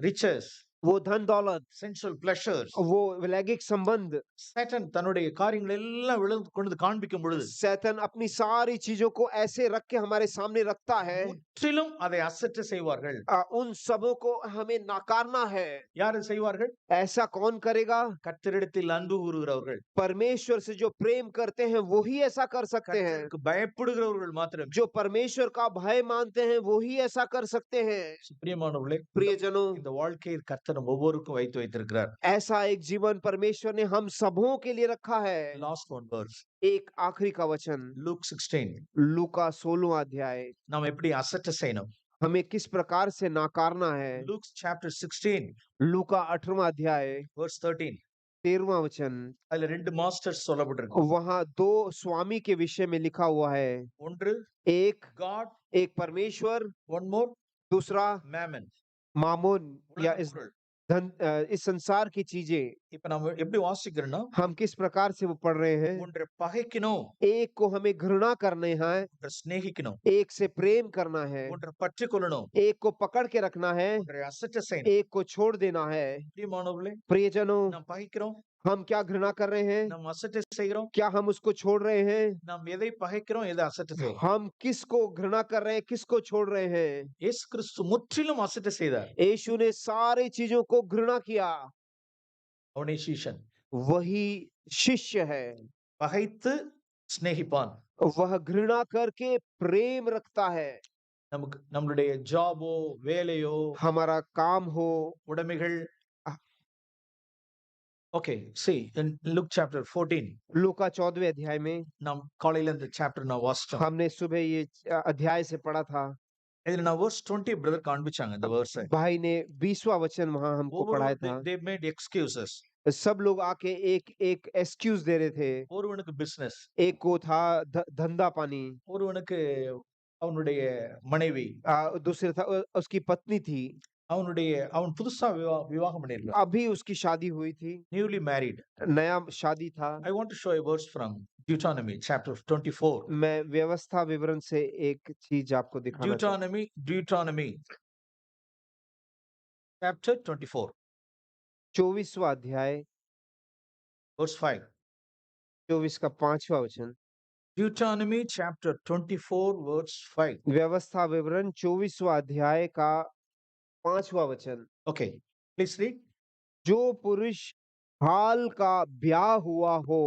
Speaker 1: riches,
Speaker 2: वो धन दौलत,
Speaker 1: sensual pleasures.
Speaker 2: वो लैंगिक संबंध,
Speaker 1: சாத்தான் தன்னுடைய காரியங்களை எல்லாம் கொண்டு வந்து காண்பிக்கும் பொழுது
Speaker 2: शैतान अपनी सारी चीजों को ऐसे रख के हमारे सामने रखता है।
Speaker 1: முற்றிலும் அதை அசட்டை செய்வார்கள்.
Speaker 2: उन सबों को हमें नकारना है।
Speaker 1: யாரு செய்வார்கள்?
Speaker 2: ऐसा कौन करेगा?
Speaker 1: கர்த்தரிடத்தில் அன்பு கூறுகிறவர்கள்,
Speaker 2: परमेश्वर से जो प्रेम करते हैं वो ही ऐसा कर सकते हैं।
Speaker 1: கர்த்தருக்கு பயப்படுகிறவர்கள் மாத்திரம்.
Speaker 2: जो परमेश्वर का भय मानते हैं वो ही ऐसा कर सकते हैं।
Speaker 1: பிரியமானவர்களே,
Speaker 2: प्रियजनों,
Speaker 1: இந்த வாழ்க்கையை கர்த்தர் ஒவ்வொருக்கும் வைத்து வைத்திருக்கிறார்.
Speaker 2: ऐसा एक जीवन परमेश्वर ने हम सबों के लिए रखा है।
Speaker 1: லாஸ்ட் ஒன் verse,
Speaker 2: एक आखिरी का वचन,
Speaker 1: Luke 16.
Speaker 2: लूका 16वां अध्याय।
Speaker 1: நாம் எப்படி அசட்டை செய்யணும்?
Speaker 2: हमें किस प्रकार से नाकारना है?
Speaker 1: Luke chapter 16
Speaker 2: लूका 18वां अध्याय
Speaker 1: verse 13.
Speaker 2: 13वां वचन।
Speaker 1: அதுல ரெண்டு மாஸ்டர்ஸ் சொல்லப்பட்டிருக்கு.
Speaker 2: वहां 2 स्वामी के विषय में लिखा हुआ है।
Speaker 1: ஒன்று
Speaker 2: एक
Speaker 1: God,
Speaker 2: परमेश्वर,
Speaker 1: one more
Speaker 2: दूसरा
Speaker 1: mammon.
Speaker 2: मामून या
Speaker 1: உலக
Speaker 2: इस
Speaker 1: பொருள்.
Speaker 2: इस संसार की चीजें।
Speaker 1: இப்ப நம்ம எப்படி வாசிக்கிறோம்னா,
Speaker 2: हम किस प्रकार से वो पढ़ रहे हैं?
Speaker 1: ஒன்றை பகைக்கணும்,
Speaker 2: एक को हमें घृणा करने हैं,
Speaker 1: ஒன்றை சிநேகிக்கணும்,
Speaker 2: एक से प्रेम करना है,
Speaker 1: ஒன்றை பற்றி கொள்ளணும்,
Speaker 2: एक को पकड़ के रखना है,
Speaker 1: ஒன்றை அசட்டை செய்யணும்.
Speaker 2: एक को छोड़ देना है।
Speaker 1: பிரியமானவர்களே,
Speaker 2: प्रियजनों,
Speaker 1: நாம் பகைக்கிறோம்,
Speaker 2: हम क्या घृणा कर रहे हैं?
Speaker 1: நாம் அசட்டை செய்கிறோம்.
Speaker 2: क्या हम उसको छोड़ रहे हैं?
Speaker 1: நாம் எதை பகைக்கிறோம், எதை அசட்டை செய்கிறோம்?
Speaker 2: हम किसको घृणा कर रहे हैं, किसको छोड़ रहे हैं?
Speaker 1: இயேசு கிறிஸ்து முற்றிலும் அசட்டை செய்தார்.
Speaker 2: यीशु ने सारी चीजों को घृणा किया।
Speaker 1: அவனே சீஷன்.
Speaker 2: वही शिष्य है।
Speaker 1: பகைத்து சிநேகிப்பான்.
Speaker 2: वह घृणा करके प्रेम रखता है।
Speaker 1: நமக்கு நம்மளுடைய ஜாபோ, வேலையோ,
Speaker 2: हमारा काम हो,
Speaker 1: உடைமைகள். Okay, see in Luke chapter 14,
Speaker 2: लूका 14वें अध्याय में
Speaker 1: நாம் காலையில இந்த சாப்டர் நான் வாசிச்சோம்.
Speaker 2: हमने सुबह ये अध्याय से पढ़ा था।
Speaker 1: இதுல நான் verse 20 பிரதர் காண்பிச்சாங்க இந்த verse.
Speaker 2: भाई ने 20वां वचन वहां हमको पढ़ाया था।
Speaker 1: they made excuses.
Speaker 2: सब लोग आके एक एक एक्सक्यूज दे रहे थे।
Speaker 1: ஒருவனுக்கு பிசினஸ்,
Speaker 2: एक को था धंधा पानी,
Speaker 1: ஒருவனுக்கு அவனுடைய மனைவி,
Speaker 2: दूसरे था उसकी पत्नी थी,
Speaker 1: அவன் புதுசா விவாகம் பண்ணியிருக்கான்.
Speaker 2: अभी उसकी शादी हुई थी,
Speaker 1: நியூலி மேரிட்.
Speaker 2: नया शादी था।
Speaker 1: I want to show a verse from Deuteronomy chapter 24.
Speaker 2: मैं व्यवस्था विवरण से एक चीज आपको दिखाना चाहता
Speaker 1: Deuteronomy chapter 24
Speaker 2: हूँ। 24वां अध्याय,
Speaker 1: verse 5.
Speaker 2: 24 का 5वां वचन।
Speaker 1: Deuteronomy chapter 24 verse 5.
Speaker 2: व्यवस्था विवरण 24वां अध्याय का 5वां वचन।
Speaker 1: Okay, please read.
Speaker 2: जो पुरुष हाल का ब्याह हुआ हो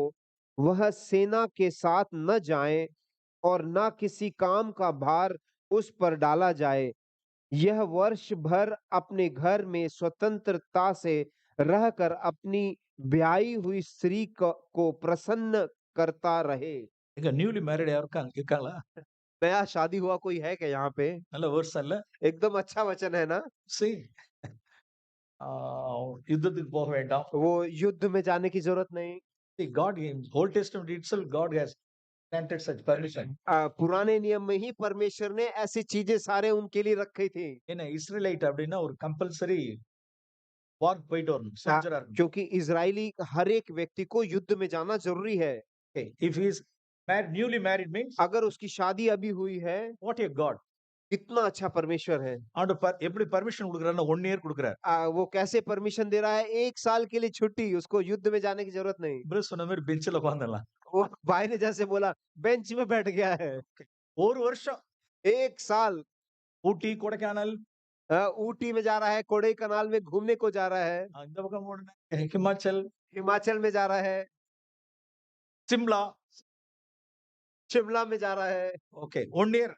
Speaker 2: वह सेना के साथ न जाए और न किसी काम का भार उस पर डाला जाए। यह वर्ष भर अपने घर में स्वतंत्रता से रहकर अपनी ब्याही हुई स्त्री को प्रसन्न करता रहे।
Speaker 1: இங்க நியூலி மேரிட் யாரும் இருக்காங்களா?
Speaker 2: नया शादी हुआ कोई है क्या यहाँ पे?
Speaker 1: நல்ல verse அல்ல?
Speaker 2: एकदम अच्छा वचन है ना?
Speaker 1: See, யுத்தத்துக்கு போக வேண்டாம்.
Speaker 2: वो युद्ध में जाने की जरूरत नहीं।
Speaker 1: See, God in Old Testament itself, God has granted such permission.
Speaker 2: पुराने नियम में ही परमेश्वर ने ऐसी चीजें सारे उनके लिए रखी थी।
Speaker 1: ஏன்னா இஸ்ரேலைட் அப்படின்னா ஒரு கம்பல்சரி வார் போயிட்டு வரணும், சோல்ஜரா இருக்கணும்.
Speaker 2: क्योंकि इजरायली हर एक व्यक्ति को युद्ध में जाना जरूरी है।
Speaker 1: Okay, if he is newly married means
Speaker 2: अगर उसकी शादी अभी हुई है,
Speaker 1: what a God.
Speaker 2: कितना अच्छा परमेश्वर है।
Speaker 1: எப்படி பர்மிஷன் கொடுக்குறாருன்னா 1 year கொடுக்குறாரு.
Speaker 2: वो कैसे परमिशन दे रहा है? 1 साल के लिए छुट्टी, उसको युद्ध में जाने की जरूरत नहीं।
Speaker 1: பிரதர் சொன்ன மாதிரி பெஞ்சில் உட்காந்துடலாம்.
Speaker 2: वो भाई ने जैसे बोला बेंच में बैठ गया है।
Speaker 1: ஒரு வருஷம்
Speaker 2: 1 साल
Speaker 1: ஊட்டி கொடைக்கானல்
Speaker 2: ऊटी में जा रहा है, कोडाईकनाल में घूमने को जा रहा है,
Speaker 1: இந்த பக்கம் போனா ஹிமாச்சல்,
Speaker 2: हिमाचल में जा रहा है,
Speaker 1: சிம்லா.
Speaker 2: शिमला में जा रहा है।
Speaker 1: Okay 1 year.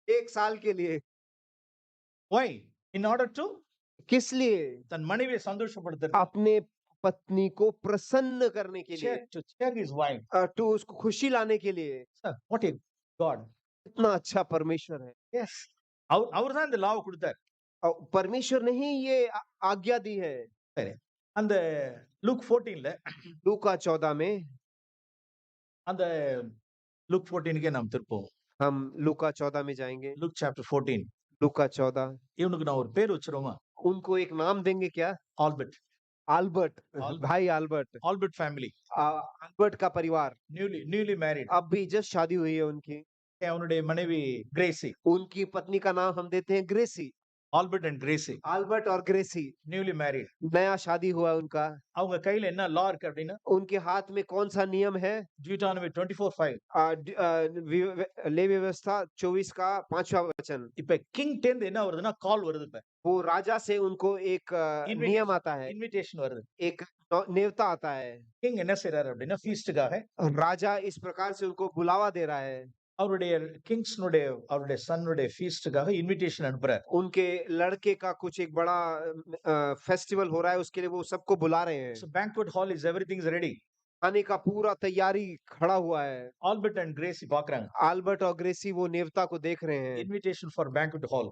Speaker 2: 1 साल के लिए।
Speaker 1: why? in order to
Speaker 2: किस लिए?
Speaker 1: தன் மனைவியை சந்தோஷப்படுத்த,
Speaker 2: अपने पत्नी को प्रसन्न करने के लिए,
Speaker 1: to check his wife.
Speaker 2: टू उसको खुशी लाने के लिए।
Speaker 1: what a God.
Speaker 2: कितना अच्छा परमेश्वर है।
Speaker 1: yes, அவர் தான் இந்த லாவை கொடுத்தார்.
Speaker 2: परमेश्वर ने ही ये आज्ञा दी है।
Speaker 1: சரி, அந்த லூக் 14ல
Speaker 2: लूका 14 में,
Speaker 1: அந்த லூக் 14க்கே நாம் திருப்போம்.
Speaker 2: हम लूका 14 में जाएंगे।
Speaker 1: Luke chapter 14.
Speaker 2: लूका 14।
Speaker 1: இவனுக்கு நான் ஒரு பேர் வச்சிருவோமா?
Speaker 2: उनको एक नाम देंगे क्या?
Speaker 1: ஆல்பர்ட்.
Speaker 2: आल्बर्ट, भाई आल्बर्ट।
Speaker 1: Albert family.
Speaker 2: आल्बर्ट का परिवार।
Speaker 1: Newly married.
Speaker 2: अब भी जस्ट शादी हुई है उनकी।
Speaker 1: அவனுடைய மனைவி கிரேசி.
Speaker 2: उनकी पत्नी का नाम हम देते हैं Gracie.
Speaker 1: Albert and Gracie.
Speaker 2: Albert और ग्रेसी
Speaker 1: न्यूली मैरिड.
Speaker 2: नया शादी हुआ उनका।
Speaker 1: அவங்க கையில என்ன லா இருக்கு அப்படின்னா,
Speaker 2: उनके हाथ में कौन सा नियम है?
Speaker 1: Deuteronomy 24:5.
Speaker 2: लेवी व्यवस्था 24 का 5वां वचन।
Speaker 1: இப்ப கிங் டேந்து என்ன வருதுன்னா கால் வருது. இப்ப
Speaker 2: वो राजा से उनको एक नियम आता है,
Speaker 1: இன்விடேஷன் வருது.
Speaker 2: एक न्योता आता है।
Speaker 1: கிங் என்ன செய்றாரு அப்படின்னா ஃபீஸ்டுக்காக
Speaker 2: राजा इस प्रकार से उनको बुलावा दे रहा है।
Speaker 1: அவருடைய கிங்ஸ்னுடைய அவருடைய சன்னுடைய ஃபீஸ்டுக்காக இன்விடேஷன் அனுப்புறாரு.
Speaker 2: उनके लड़के का कुछ एक बड़ा फेस्टिवल हो रहा है, उसके लिए वो सबको बुला रहे हैं।
Speaker 1: So banquet hall is everything is ready.
Speaker 2: खाने का पूरा तैयारी खड़ा हुआ है।
Speaker 1: ஆல்பர்ட் அண்ட் கிரேசி பாக்குறாங்க.
Speaker 2: आल्बर्ट और ग्रेसी वो नेवता को देख रहे हैं।
Speaker 1: Invitation for banquet hall.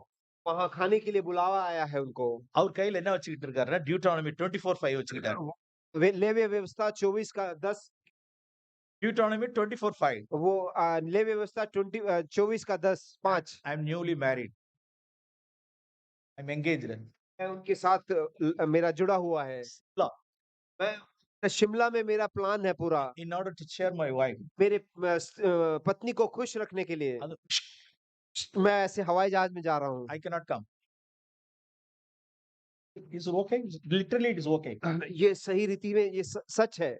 Speaker 2: वहां खाने के लिए बुलावा आया है उनको।
Speaker 1: அவர் கையில என்ன வச்சுக்கிட்டு இருக்காருன்னா Deuteronomy 24:5 வச்சுக்கிட்டாரு.
Speaker 2: लेवी व्यवस्था 24 का 10।
Speaker 1: Deuteronomy 24:5.
Speaker 2: वो लेवी व्यवस्था 24 का 10:5।
Speaker 1: I am newly married. I am engaged.
Speaker 2: मैं उनके साथ मेरा जुड़ा हुआ है। मैं शिमला में मेरा प्लान है पूरा।
Speaker 1: In order to cheer my wife.
Speaker 2: मेरे पत्नी को खुश रखने के लिए मैं ऐसे हवाई जहाज में जा रहा हूँ।
Speaker 1: I cannot come. Is it okay? Literally it is okay.
Speaker 2: ये सही रीति में ये सच है।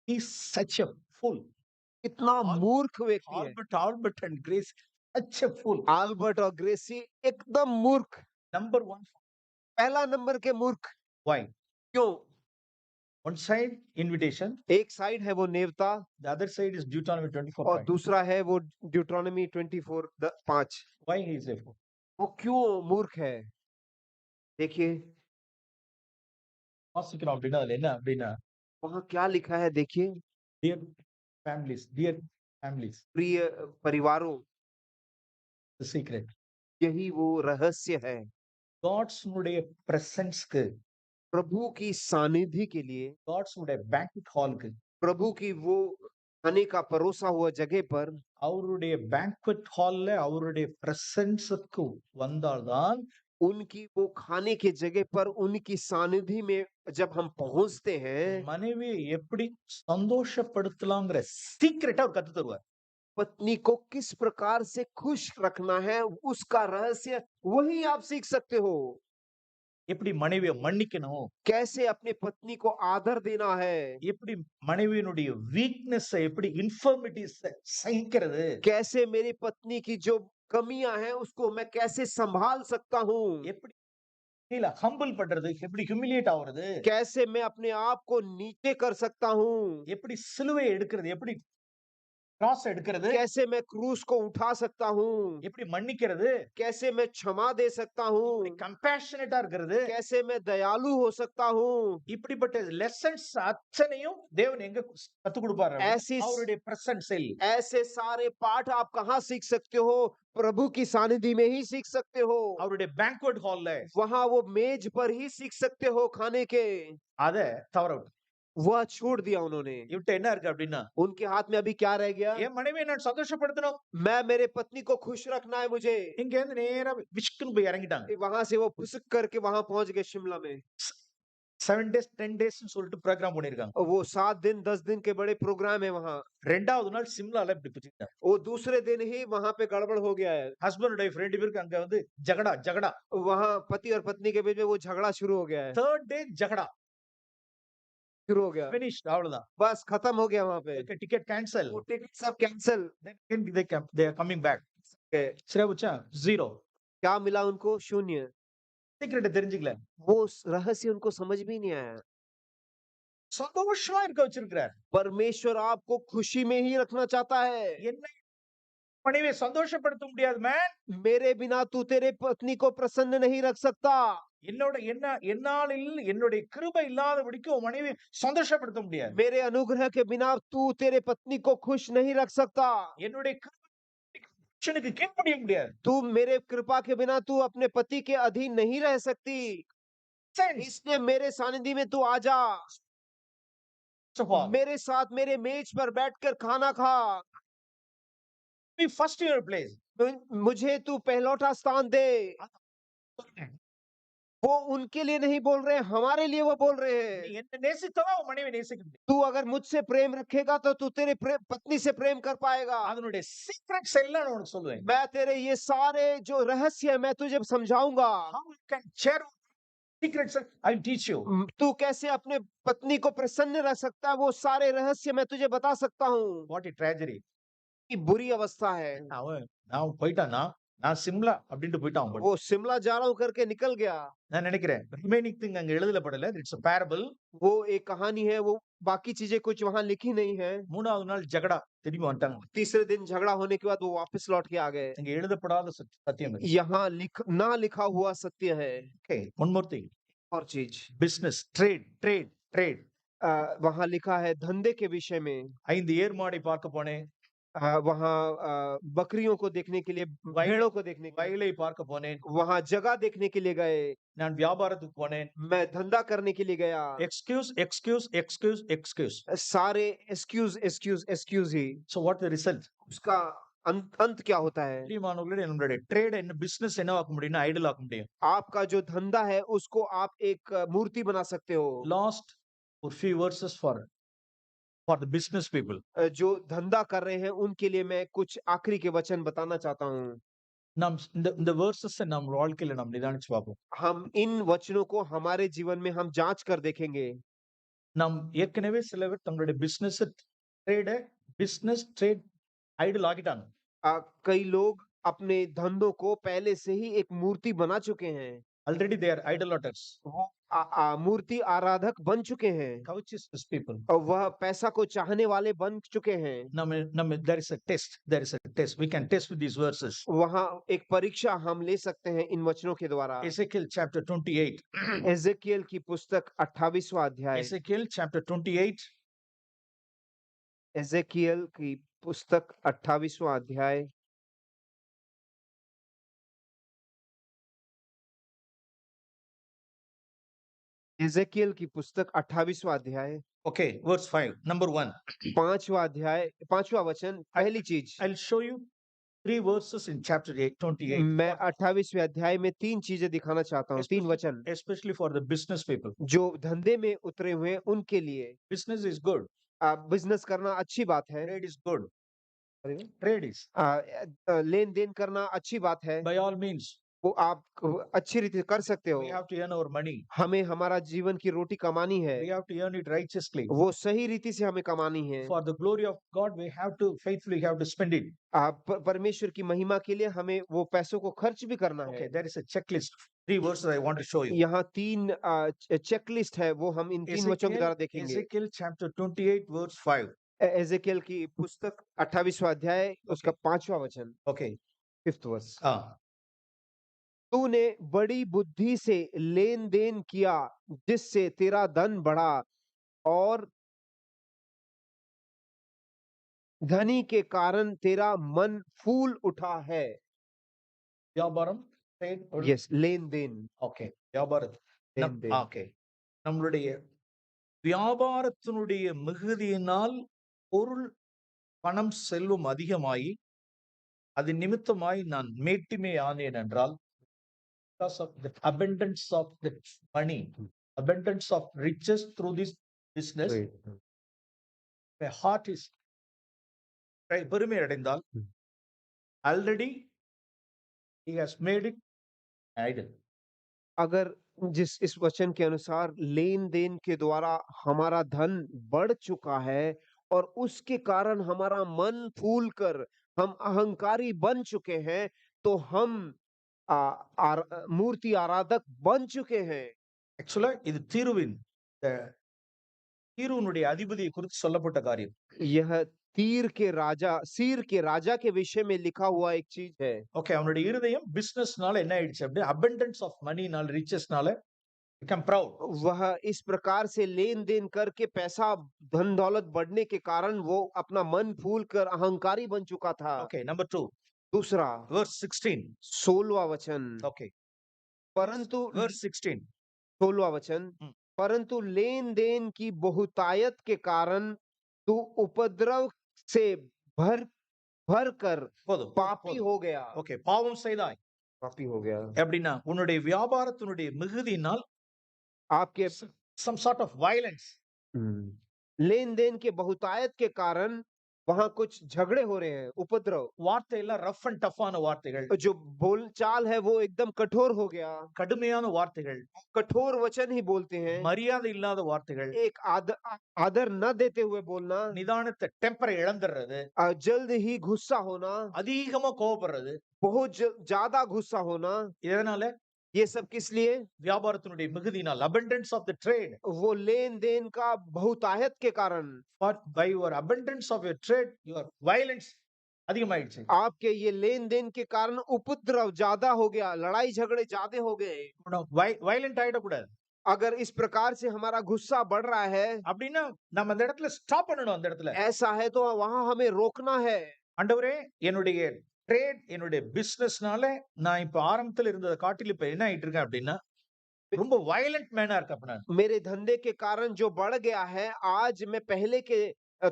Speaker 1: He is such a fool.
Speaker 2: इतना मूर्ख व्यक्ति है।
Speaker 1: Albert and Grace, such a fool.
Speaker 2: Albert और ग्रेसी एकदम मूर्ख।
Speaker 1: Number 1.
Speaker 2: पहला नंबर के मूर्ख।
Speaker 1: Why?
Speaker 2: क्यों?
Speaker 1: One side invitation.
Speaker 2: एक साइड है वो नेवता।
Speaker 1: The other side is Deuteronomy 24:5.
Speaker 2: और दूसरा है वो ड्यूटरोनॉमी 24:5।
Speaker 1: Why he is a fool?
Speaker 2: वो क्यों मूर्ख है? देखिए
Speaker 1: வாசிக்கிறோம் அப்படின்னா அதுல என்ன அப்படின்னா,
Speaker 2: वहाँ क्या लिखा है देखिए।
Speaker 1: dear families,
Speaker 2: प्रिय परिवारों,
Speaker 1: the secret.
Speaker 2: यही वो रहस्य है।
Speaker 1: God's னுடைய பிரசன்ஸ்க்கு
Speaker 2: प्रभु की सानिधि के लिए,
Speaker 1: God's would banquet hall க்கு
Speaker 2: प्रभु की वो खाने का परोसा हुआ जगह पर
Speaker 1: அவருடைய banquet hallல அவருடைய பிரசன்ஸ்க்கு வந்தால்தான்
Speaker 2: उनकी वो खाने की जगह पर उनकी सानिधि में जब हम पहुंचते हैं,
Speaker 1: மனைவியை எப்படி சந்தோஷப்படுத்தலாங்கிற சீக்ரெட்டா அவர் கத்து தருவார்.
Speaker 2: पत्नी को किस प्रकार से खुश रखना है, उसका रहस्य वही आप सीख सकते हो।
Speaker 1: எப்படி மனைவியை மன்னிக்கணும்,
Speaker 2: कैसे अपनी पत्नी को आदर देना है,
Speaker 1: எப்படி மனைவியினுடைய வீக்னஸ் எப்படி இன்ஃபர்மிட்டிஸ் சகிக்கிறது,
Speaker 2: कैसे मेरी पत्नी की जो कमियां हैं उसको मैं कैसे संभाल सकता हूँ,
Speaker 1: எப்படி கீழ ஹம்பிள் பண்றது, எப்படி ஹியூமிலியேட் ஆகுறது,
Speaker 2: कैसे मैं अपने आप को नीचे कर सकता हूँ,
Speaker 1: எப்படி சிலுவையை எடுக்கிறது, எப்படி கிராஸ் எடுக்கிறது,
Speaker 2: कैसे मैं क्रूस को उठा सकता हूँ,
Speaker 1: எப்படி மன்னிக்கிறது,
Speaker 2: कैसे मैं क्षमा दे सकता हूँ,
Speaker 1: எப்படி கம்பேஷனேட்டா இருக்கிறது,
Speaker 2: कैसे मैं दयालु हो सकता हूँ।
Speaker 1: இப்படிப்பட்ட லெசன்ஸ் அத்தனையும் தேவன் எங்க கத்து கொடுப்பாரு?
Speaker 2: ऐसी
Speaker 1: அவருடைய பிரசன்ஸில்.
Speaker 2: ऐसे सारे पाठ आप कहाँ सीख सकते हो? प्रभु की सानिधि में ही सीख सकते हो।
Speaker 1: அவருடைய பேங்க்வெட் ஹால்ல
Speaker 2: वहां वो मेज पर ही सीख सकते हो खाने के।
Speaker 1: அத தவற விட்டு
Speaker 2: वह छोड़ दिया उन्होंने।
Speaker 1: இவட்ட என்ன இருக்கு அப்படின்னா,
Speaker 2: उनके हाथ में अभी क्या रह गया?
Speaker 1: என் மனைவியை நான் சந்தோஷப்படுத்தணும்.
Speaker 2: मैं मेरे पत्नी को खुश रखना है मुझे।
Speaker 1: இங்க இருந்து நேரா விஷ்குன்னு போய் இறங்கிட்டாங்க.
Speaker 2: वहां से वो फुसक करके वहां पहुंच गए शिमला में।
Speaker 1: 7 days 10 days சொல்லிட்டு ப்ரோகிராம் பண்ணிருக்காங்க.
Speaker 2: और वो 7 दिन 10 दिन के बड़े प्रोग्राम है वहां।
Speaker 1: ரெண்டாவது நாள் சிம்லால இப்படி பிடிச்சிட்டாங்க.
Speaker 2: वो दूसरे दिन ही वहां पे गड़बड़ हो गया है।
Speaker 1: ஹஸ்பண்ட் அண்ட் ஒய்ஃப் ரெண்டு பேருக்கு அங்க வந்து ஜகடா ஜகடா.
Speaker 2: वहां पति और पत्नी के बीच में वो झगड़ा शुरू हो गया है।
Speaker 1: தேர்ட் டே ஜகடா
Speaker 2: शुरू हो गया।
Speaker 1: finished அவ்வளவுதான்.
Speaker 2: बस खत्म हो गया वहां पे।
Speaker 1: Ticket cancel.
Speaker 2: वो टिकट सब cancel.
Speaker 1: then they are coming back. சரி போச்சா? ஜீரோ.
Speaker 2: क्या मिला उनको? शून्य।
Speaker 1: சீக்ரெட் தெரிஞ்சுக்கல.
Speaker 2: वो रहस्य उनको समझ में ही नहीं आया।
Speaker 1: சந்தோஷமா இருக்க வச்சிருக்கிறார்.
Speaker 2: परमेश्वर आपको खुशी में ही रखना चाहता है।
Speaker 1: என்ன மனைவியை சந்தோஷப்படுத்த முடியாது மேன்.
Speaker 2: मेरे बिना तू तेरे पत्नी को प्रसन्न नहीं रख सकता।
Speaker 1: என்னோட என்னாலில் என்னுடைய கிருபை இல்லாதபடிக்கு உன் மனைவி சந்தோஷப்படுத்த முடியாது.
Speaker 2: मेरे अनुग्रह के बिना तू तेरे पत्नी को खुश नहीं रख सकता।
Speaker 1: என்னுடைய கிருபைக்கு கீழ்ப்படிய முடியாது.
Speaker 2: तू मेरे कृपा के बिना तू अपने पति के अधीन नहीं रह सकती। इसलिए मेरे सानिध्य में तू आ जा। मेरे साथ मेरे मेज पर बैठकर खाना खा।
Speaker 1: First your place.
Speaker 2: मुझे तू पहलौठा स्थान दे। वो उनके लिए नहीं बोल रहे, हमारे लिए वो बोल रहे हैं। तू अगर मुझसे प्रेम रखेगा तो तू तेरे पत्नी से प्रेम कर पाएगा। मैं तेरे ये सारे जो रहस्य है मैं तुझे समझाऊंगा। तू कैसे अपने पत्नी को प्रसन्न रख सकता है, वो सारे रहस्य मैं तुझे बता सकता हूँ।
Speaker 1: What a tragedy.
Speaker 2: की बुरी अवस्था है।
Speaker 1: நான் போயிட்டானா, நான் சிம்லா அப்படின்ட்டு போயிட்டான்.
Speaker 2: वो शिमला जा रहा हूँ करके निकल गया।
Speaker 1: நான் நினைக்கிறேன் ரிமைனிங் திங் அங்க எழுதப்படல. It's a parable.
Speaker 2: वो एक कहानी है, वो बाकी चीजें कुछ वहां लिखी नहीं है।
Speaker 1: மூணாவது நாள் ஜகடா திரும்பி வந்துட்டாங்க.
Speaker 2: तीसरे दिन झगड़ा होने के बाद वो वापस लौट के आ गए।
Speaker 1: இங்க எழுதப்படாத சத்தியம் இது.
Speaker 2: यहाँ ना लिखा हुआ सत्य है।
Speaker 1: Okay, one more thing.
Speaker 2: और चीज
Speaker 1: business, trade.
Speaker 2: वहां लिखा है धंधे के विषय में।
Speaker 1: 5 ஏர் மாடை பார்க்க போனேன்.
Speaker 2: वहां बकरियों को देखने के लिए, भेड़ों को देखने के लिए,
Speaker 1: வயலை பார்க்க போனேன்.
Speaker 2: वहां जगह देखने के लिए गए।
Speaker 1: நான் வியாபாரத்துக்கு போனேன்.
Speaker 2: मैं धंधा करने के लिए गया।
Speaker 1: excuse.
Speaker 2: सारे excuse he.
Speaker 1: So what the result?
Speaker 2: उसका अंत क्या होता है?
Speaker 1: பிரியமானவர்களே, நம்மளுடைய ட்ரேட் என்ன பிசினஸ் என்ன ஆக்க முடியும்னா ஐடல் ஆக்க முடியும்.
Speaker 2: आपका जो धंधा है उसको आप एक मूर्ति बना सकते हो।
Speaker 1: Last or few verses for the business people.
Speaker 2: जो धंधा कर रहे हैं उनके लिए मैं कुछ आखिरी के वचन बताना चाहता हूँ।
Speaker 1: நாம் இந்த verses நம்ம வாழ்க்கையில நாம் நிதானிச்சு பார்ப்போம்.
Speaker 2: हम इन वचनों को हमारे जीवन में हम जांच कर देखेंगे।
Speaker 1: நாம் ஏற்கனவே சிலவர் தங்களுடைய ட்ரேட் ஐடல் ஆகிட்டாங்க.
Speaker 2: कई लोग अपने धंधों को पहले से ही एक मूर्ति बना चुके हैं।
Speaker 1: Already they are idolaters.
Speaker 2: वो मूर्ति आराधक बन चुके हैं।
Speaker 1: Covetous people.
Speaker 2: और वह पैसा को चाहने वाले बन चुके हैं।
Speaker 1: there is a test. We can test with these verses.
Speaker 2: वहाँ एक परीक्षा हम ले सकते हैं इन वचनों के द्वारा।
Speaker 1: Ezekiel chapter 28.
Speaker 2: एजेकियल की पुस्तक 28वां अध्याय।
Speaker 1: Ezekiel chapter 28.
Speaker 2: एजेकियल की पुस्तक 28वां अध्याय। एजेकियल की पुस्तक 28वां अध्याय
Speaker 1: Okay, verse 5. Number 1.
Speaker 2: 5वां अध्याय 5वां वचन। पहली चीज
Speaker 1: I'll show you 3 verses in chapter 8, 28.
Speaker 2: मैं 28वें अध्याय में 3 चीजें दिखाना चाहता हूँ, 3 वचन
Speaker 1: Especially for the business people.
Speaker 2: जो धंधे में उतरे हुए हैं उनके लिए।
Speaker 1: Business is good.
Speaker 2: बिजनेस करना अच्छी बात है,
Speaker 1: Trade is good. Trade is.
Speaker 2: लेन देन करना अच्छी बात है,
Speaker 1: By all means,
Speaker 2: वो आप अच्छी रीति कर सकते
Speaker 1: we
Speaker 2: हो।
Speaker 1: have to earn our money.
Speaker 2: हमें हमारा जीवन की रोटी कमानी है,
Speaker 1: We have to earn it righteously.
Speaker 2: वो सही रीति से हमें कमानी है।
Speaker 1: For the glory of God, we have to faithfully have to spend it.
Speaker 2: परमेश्वर की महिमा के लिए हमें वो पैसों को खर्च भी करना है।
Speaker 1: Okay, there is a checklist. 3 verses I want to show you.
Speaker 2: यहाँ 3 चेकलिस्ट है, वो हम इन 3 वचनों के द्वारा देखेंगे।
Speaker 1: Ezekiel chapter 28 verse 5.
Speaker 2: एजेकियल की पुस्तक 28वां अध्याय उसका 5वां वचन,
Speaker 1: Okay.
Speaker 2: 5th verse.
Speaker 1: Ah.
Speaker 2: तूने बड़ी बुद्धि से लेन देन किया जिससे तेरा धन बढ़ा और धनी के कारण तेरा मन फूल उठा है।
Speaker 1: வியாபாரம் trade or
Speaker 2: यस, लेन देन,
Speaker 1: okay வியாபாரம்
Speaker 2: लेन देन।
Speaker 1: okay நம்மளுடைய வியாபாரத்தினுடைய மிகுதியினால் பொருள் பணம் செல்வம் அதிகமாயி அது நிமித்தமாய் நான் மேட்டிமை ஆனேன் என்றால் because of the abundance of the money, abundance of riches through this business, my heart is பெருமை அடைந்தால் already he has made it idol.
Speaker 2: अगर इस वचन के अनुसार लेन देन के द्वारा हमारा धन बढ़ चुका है और उसके कारण हमारा मन फूल कर हम अहंकारी बन चुके हैं, तो हम मूर्ति आराधक बन चुके हैं।
Speaker 1: Actually இது தீருவினுடைய அதிபதியை குறித்து சொல்லப்பட்ட காரியம்.
Speaker 2: यह सीर के राजा के विषय में लिखा हुआ एक चीज है।
Speaker 1: ஓகே, அவனுடைய இருதயம் பிசினஸ்னால என்ன ஆயிடுச்சு அப்படியே abundance of moneyனால richesனால become proud.
Speaker 2: वह इस प्रकार से लेन देन करके पैसा धन दौलत बढ़ने के कारण वो अपना मन फूल कर अहंकारी बन चुका था।
Speaker 1: Okay, number 2.
Speaker 2: दूसरा
Speaker 1: verse 16.
Speaker 2: 16वां वचन।
Speaker 1: Okay,
Speaker 2: परंतु
Speaker 1: verse 16.
Speaker 2: 16वां वचन, परंतु लेन देन की बहुतायत के कारण तू उपद्रव से भर कर
Speaker 1: போதும்
Speaker 2: पापी हो गया।
Speaker 1: ஓகே, பாவம் செய்தாய்
Speaker 2: पापी हो गया
Speaker 1: எப்படின்னா உன்னுடைய வியாபாரத்தினுடைய மிகுதியினால்
Speaker 2: आपके
Speaker 1: some sort of violence.
Speaker 2: लेन देन के बहुतायत के कारण वहां कुछ झगड़े हो रहे हैं, उपद्रव।
Speaker 1: வார்த்தை எல்லாம் ரஃப் அண்ட் டஃப்பான வார்த்தைகள்,
Speaker 2: जो बोलचाल है वो एकदम कठोर हो गया,
Speaker 1: கடுமையான வார்த்தைகள்,
Speaker 2: कठोर वचन ही बोलते हैं,
Speaker 1: மரியாதை இல்லாத வார்த்தைகள்,
Speaker 2: एक आदर न देते हुए बोलना,
Speaker 1: நிதானத்தை டெம்பரை இழந்துடுறது,
Speaker 2: जल्द ही गुस्सा होना,
Speaker 1: அதிகமா கோபப்படுறது,
Speaker 2: बहुत ज्यादा गुस्सा होना।
Speaker 1: இதனால
Speaker 2: ये सब किस लिए?
Speaker 1: வியாபாரத்தினுடைய மிகுதியினால் abundance of the trade.
Speaker 2: वो लेन देन का बहुतायत के कारण।
Speaker 1: by your abundance of your trade your violence அதிகமாயிடுச்சு.
Speaker 2: आपके ये लेन देन के कारण उपद्रव ज्यादा हो गया, लड़ाई झगड़े ज्यादा हो गए।
Speaker 1: violent ஆயிடக்கூடாது.
Speaker 2: अगर इस प्रकार से हमारा गुस्सा बढ़ रहा है
Speaker 1: அப்படின்னா நம்ம அந்த இடத்துல ஸ்டாப் பண்ணணும். அந்த இடத்துல
Speaker 2: ऐसा है तो वहां हमें रोकना है।
Speaker 1: ஆண்டவரே, என்னுடைய ட்ரேட் என்னுடைய பிசினஸ்னால நான் இப்ப ஆரம்பத்துல இருந்ததை காட்டிலும் இப்ப என்ன ஆயிட்டு இருக்கேன் அப்படின்னா ரொம்ப வயலண்ட் மேனா இருக்கு. அப்ப நான்
Speaker 2: मेरे धंधे के कारण जो बढ़ गया है, आज मैं पहले के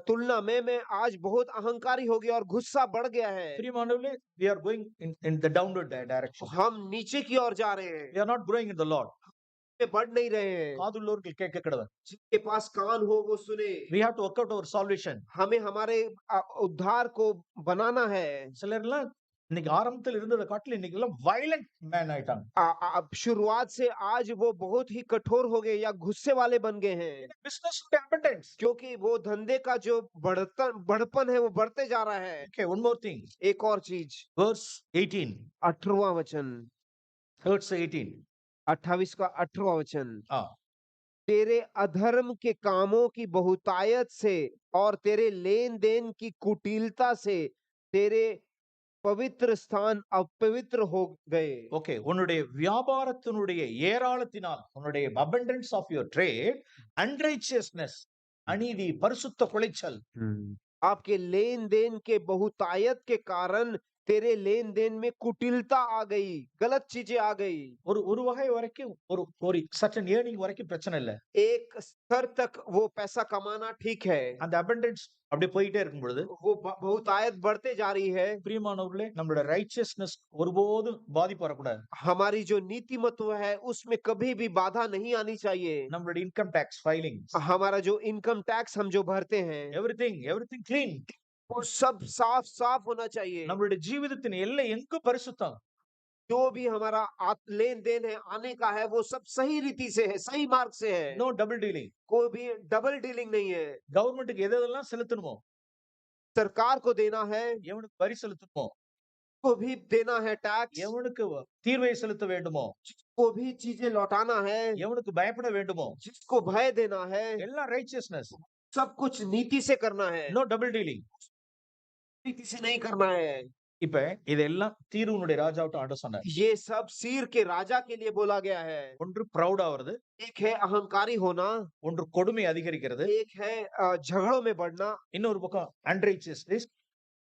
Speaker 2: तुलना में मैं आज बहुत अहंकारी हो गया और गुस्सा बढ़ गया है।
Speaker 1: பிரியமானவர்களே, we are going in the downward direction.
Speaker 2: हम नीचे की ओर जा रहे हैं,
Speaker 1: we are not growing in the Lord.
Speaker 2: बढ़ नहीं रहे हैं।
Speaker 1: காதுள்ளவர்கள் கேட்க கடவன்.
Speaker 2: जिसके पास कान हो वो सुने।
Speaker 1: we have to work out our salvation.
Speaker 2: हमें हमारे उद्धार को बनाना है।
Speaker 1: சிலர்லாம் இன்னைக்கு ஆரம்பத்தில் இருந்ததை காட்டிலும் இன்னைக்கு எல்லாம் வயலண்ட் மேன் ஆயிட்டாங்க.
Speaker 2: शुरुआत से आज वो बहुत ही कठोर हो गए या गुस्से वाले बन गए हैं।
Speaker 1: बिजनेस abundance,
Speaker 2: क्योंकि वो धंधे का जो बढ़पन है वो बढ़ते जा रहा है।
Speaker 1: okay, one more thing.
Speaker 2: एक और चीज,
Speaker 1: verse 18.
Speaker 2: 18वां वचन,
Speaker 1: verse 18.
Speaker 2: 28 का 18वां वचन।
Speaker 1: हाँ,
Speaker 2: तेरे अधर्म के कामों की बहुतायत से और तेरे लेन देन की कुटिलता से तेरे पवित्र स्थान अपवित्र हो गए।
Speaker 1: ஓகே, உன்னுடைய வியாபாரத்தினுடைய ஏராளத்தினால் உன்னுடைய abundance of your trade unrighteousness அநீதி பரிசுத்த குலைச்சல்
Speaker 2: आपके लेन देन के बहुतायत के कारण तेरे लेन देन में कुटिलता आ गई, गलत चीजें आ गई।
Speaker 1: ஒரு ஒரு வகை வரைக்கும் ஒரு ஒரு சர்டன் ஏர்னிங் வரைக்கும் பிரச்சனை இல்ல.
Speaker 2: एक स्तर तक वो पैसा कमाना ठीक है,
Speaker 1: அந்த அபண்டன்ஸ் அப்படியே போயிட்டே இருக்கும் பொழுது,
Speaker 2: वो बहुतायत बढ़ते जा रही है।
Speaker 1: பிரியமானவர்களே, நம்மளோட ரைச்சியஸ்னஸ் ஒருபோதும் பாதிப்பு வரக்கூடாது.
Speaker 2: हमारी जो नीतिमत्व है उसमें कभी भी बाधा नहीं आनी चाहिए।
Speaker 1: நம்மளோட இன்கம் டாக்ஸ் ஃபைலிங்ஸ்,
Speaker 2: हमारा जो इनकम टैक्स हम जो भरते हैं
Speaker 1: எவ்ரிதிங் கிளீன்.
Speaker 2: वो सब साफ साफ होना चाहिए।
Speaker 1: நம்மளுடைய ஜீவிதத்தின் எல்லை எங்கும் பரிசுத்தம்.
Speaker 2: जो भी हमारा लेन देन है आने का है वो सब सही रीति से है, सही मार्ग से है।
Speaker 1: No double dealing.
Speaker 2: कोई भी डबल डीलिंग नहीं है।
Speaker 1: கவர்மெண்ட்டுக்கு எதெல்லாம் செலுத்தணுமோ,
Speaker 2: सरकार को देना है,
Speaker 1: எவனுக்கு வரி செலுத்தணுமோ,
Speaker 2: को भी देना है टैक्स,
Speaker 1: எவனுக்கு தீர்வை செலுத்த வேண்டுமோ,
Speaker 2: को भी चीजें लौटाना है,
Speaker 1: எவனுக்கு பயப்பட வேண்டுமோ,
Speaker 2: जिसको भय देना है,
Speaker 1: எல்லாம் ரைச்சியஸ்னஸ்.
Speaker 2: सब कुछ नीति से करना है,
Speaker 1: நோ டபுள் டீலிங்.
Speaker 2: नीति से नहीं करना है।
Speaker 1: இப்ப இதெல்லாம் தீருவனுடைய ராஜாவிட்ட ஆண்டவர் சொன்னார்.
Speaker 2: ये सब सीर के राजा के लिए बोला गया है।
Speaker 1: ஒன்று ப்ரௌட் ஆவறது,
Speaker 2: एक है अहंकारी होना,
Speaker 1: ஒன்று கொடுமை அதிகரிக்கிறது,
Speaker 2: एक है झगड़ों में बढ़ना,
Speaker 1: இன்னொரு பக்கம் அன்ரைச்சியஸ்னஸ்.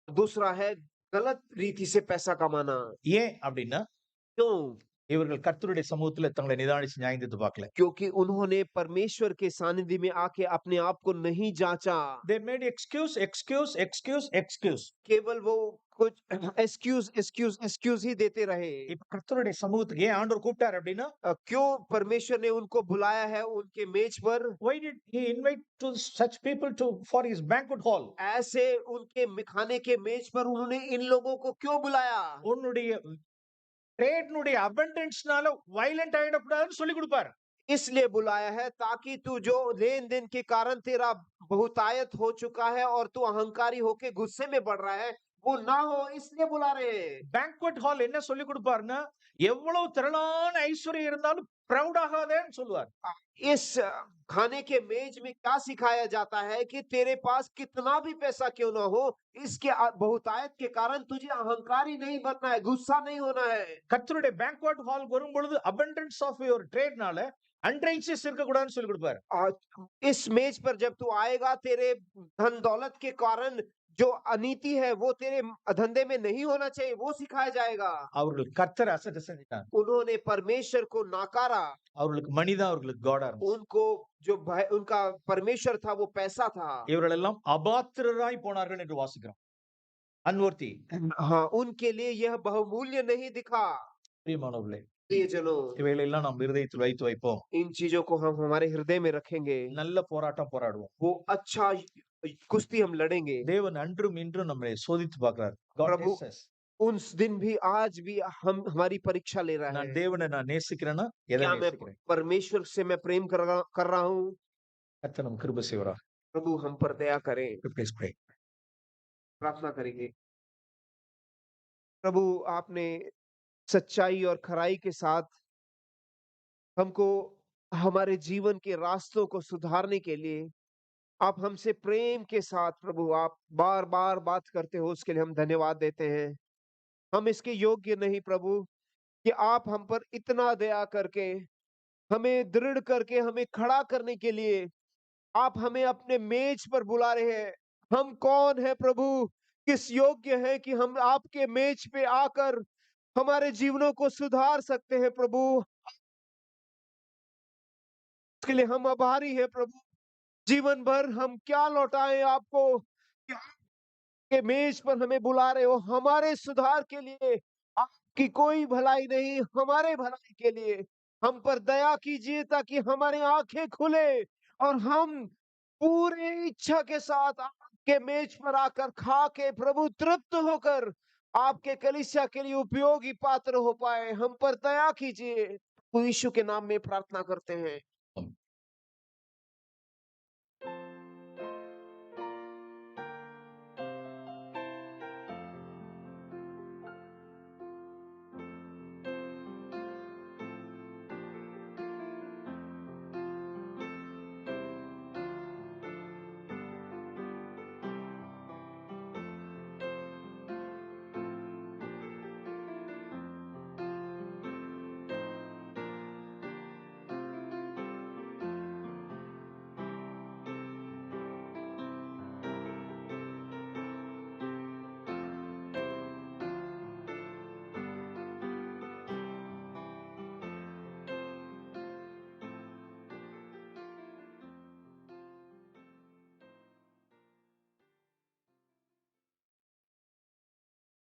Speaker 2: दूसरा है गलत रीति से पैसा कमाना।
Speaker 1: ஏன் அப்படின்னா,
Speaker 2: क्यों?
Speaker 1: இவர்கள் கர்த்தருடைய சமூகத்துல தங்களை நிதானிச்சு நியாயந்தித்து பார்க்கல.
Speaker 2: क्योंकि उन्होंने परमेश्वर के सानिध्य में आके अपने आप को नहीं जांचा।
Speaker 1: They made excuse.
Speaker 2: केवल वो कुछ एक्सक्यूज ही देते रहे।
Speaker 1: இப்ப கர்த்தருடைய சமூகத்துக்கு ஏன் ஆண்டவர் கூப்பிட்டார் அப்படின்னா,
Speaker 2: क्यों परमेश्वर ने उनको बुलाया है उनके मेज पर?
Speaker 1: why did he invite to such people to for his banquet hall?
Speaker 2: ऐसे उनके खाने के मेज पर उन्होंने इन लोगों को क्यों बुलाया?
Speaker 1: உன்னுடைய ட்ரேட்னுடைய அபண்டன்ஸ்னால வயலண்ட் ஆயிடக்கூடாதுன்னு சொல்லி கொடுப்பார்.
Speaker 2: इसलिए बुलाया है ताकि तू जो लेन देन के कारण तेरा बहुतायत हो चुका है और तू अहंकारी होके गुस्से में बढ़ रहा है वो ना हो, इसलिए बुला रहे हैं।
Speaker 1: பேங்க்வெட் ஹால் என்ன சொல்லி கொடுப்பாருன்னா, எவ்வளவு திரளான ஐஸ்வர்யம் இருந்தாலும் ப்ரௌட் ஆகாதேன்னு சொல்லுவார்.
Speaker 2: इस खाने के मेज में क्या सिखाया जाता है कि तेरे पास कितना भी पैसा क्यों ना हो, इसके बहुतायत के कारण तुझे अहंकारी नहीं बनना है, गुस्सा नहीं होना है।
Speaker 1: கர்த்தருடைய பேங்க்வெட் ஹால் வரும் பொழுது abundance of your tradeனால அன்ரைச்சியஸ் இருக்க கூடாதுன்னு சொல்லி கொடுப்பார்.
Speaker 2: इस मेज पर जब तू आएगा तेरे धन दौलत के कारण जो अनीति है वो तेरे धंधे में नहीं होना चाहिए, वो सिखाया जाएगा।
Speaker 1: அவர்கள் கர்த்தர் அசட்டை செஞ்சிட்டாங்க.
Speaker 2: उन्होंने परमेश्वर को नाकारा।
Speaker 1: அவர்களுக்கு மனிதா, அவர்களுக்கு காடா இருந்துச்சு.
Speaker 2: उनको जो उनका परमेश्वर था वो पैसा था।
Speaker 1: இவர்கள் எல்லாம் அபாத்திரராய் போனார்கள் என்று வாசிக்கிறோம். அன்வர்த்தி.
Speaker 2: हाँ, उनके लिए यह बहुमूल्य नहीं दिखा।
Speaker 1: பிரியமானவர்களே,
Speaker 2: प्रियजनों,
Speaker 1: இவைகளெல்லாம் நாம் இருதயத்தில் வைத்து வைப்போம்.
Speaker 2: इन चीजों को हम हमारे हृदय में रखेंगे।
Speaker 1: நல்ல போராட்டம் போராடுவோம்.
Speaker 2: वो अच्छा कुश्ती हम लड़ेंगे।
Speaker 1: தேவன் அன்றும் இன்றும் நம்மை சோதித்து பார்க்கிறார். God
Speaker 2: प्रभु
Speaker 1: tests us.
Speaker 2: उस दिन भी आज भी हम हमारी परीक्षा ले रहा
Speaker 1: நான்
Speaker 2: है।
Speaker 1: தேவனை நான் நேசிக்கிறேன்னா எதை
Speaker 2: क्या मैं
Speaker 1: நேசிக்கிறேன்?
Speaker 2: परमेश्वर से मैं प्रेम कर रहा हूँ?
Speaker 1: கர்த்தர் நம் கிருபை செய்வாராக.
Speaker 2: प्रभु हम पर दया करें।
Speaker 1: Please pray.
Speaker 2: प्रार्थना करेंगे। प्रभु आपने सच्चाई और खराई के साथ हमको हमारे जीवन के रास्तों को सुधारने के लिए आप हमसे प्रेम के साथ प्रभु आप बार बार बात करते हो, उसके लिए हम धन्यवाद देते हैं। हम इसके योग्य नहीं प्रभु कि आप हम पर इतना दया करके हमें दृढ़ करके हमें खड़ा करने के लिए आप हमें अपने मेज पर बुला रहे हैं। हम कौन है प्रभु, किस योग्य है कि हम आपके मेज पे आकर हमारे जीवनों को सुधार सकते हैं प्रभु। इसके लिए हम आभारी हैं प्रभु। जीवन भर हम क्या लौटाएं आपको कि आपके मेज पर हमें बुला रहे हो हमारे सुधार के लिए। आपकी कोई भलाई नहीं, हमारे भलाई के लिए हम पर दया कीजिए ताकि हमारी आंखें खुले और हम पूरी इच्छा के साथ आपके मेज पर आकर खा के प्रभु तृप्त होकर आपके कलीसिया के लिए उपयोगी पात्र हो पाए। हम पर दया कीजिए, यीशु के नाम में प्रार्थना करते हैं।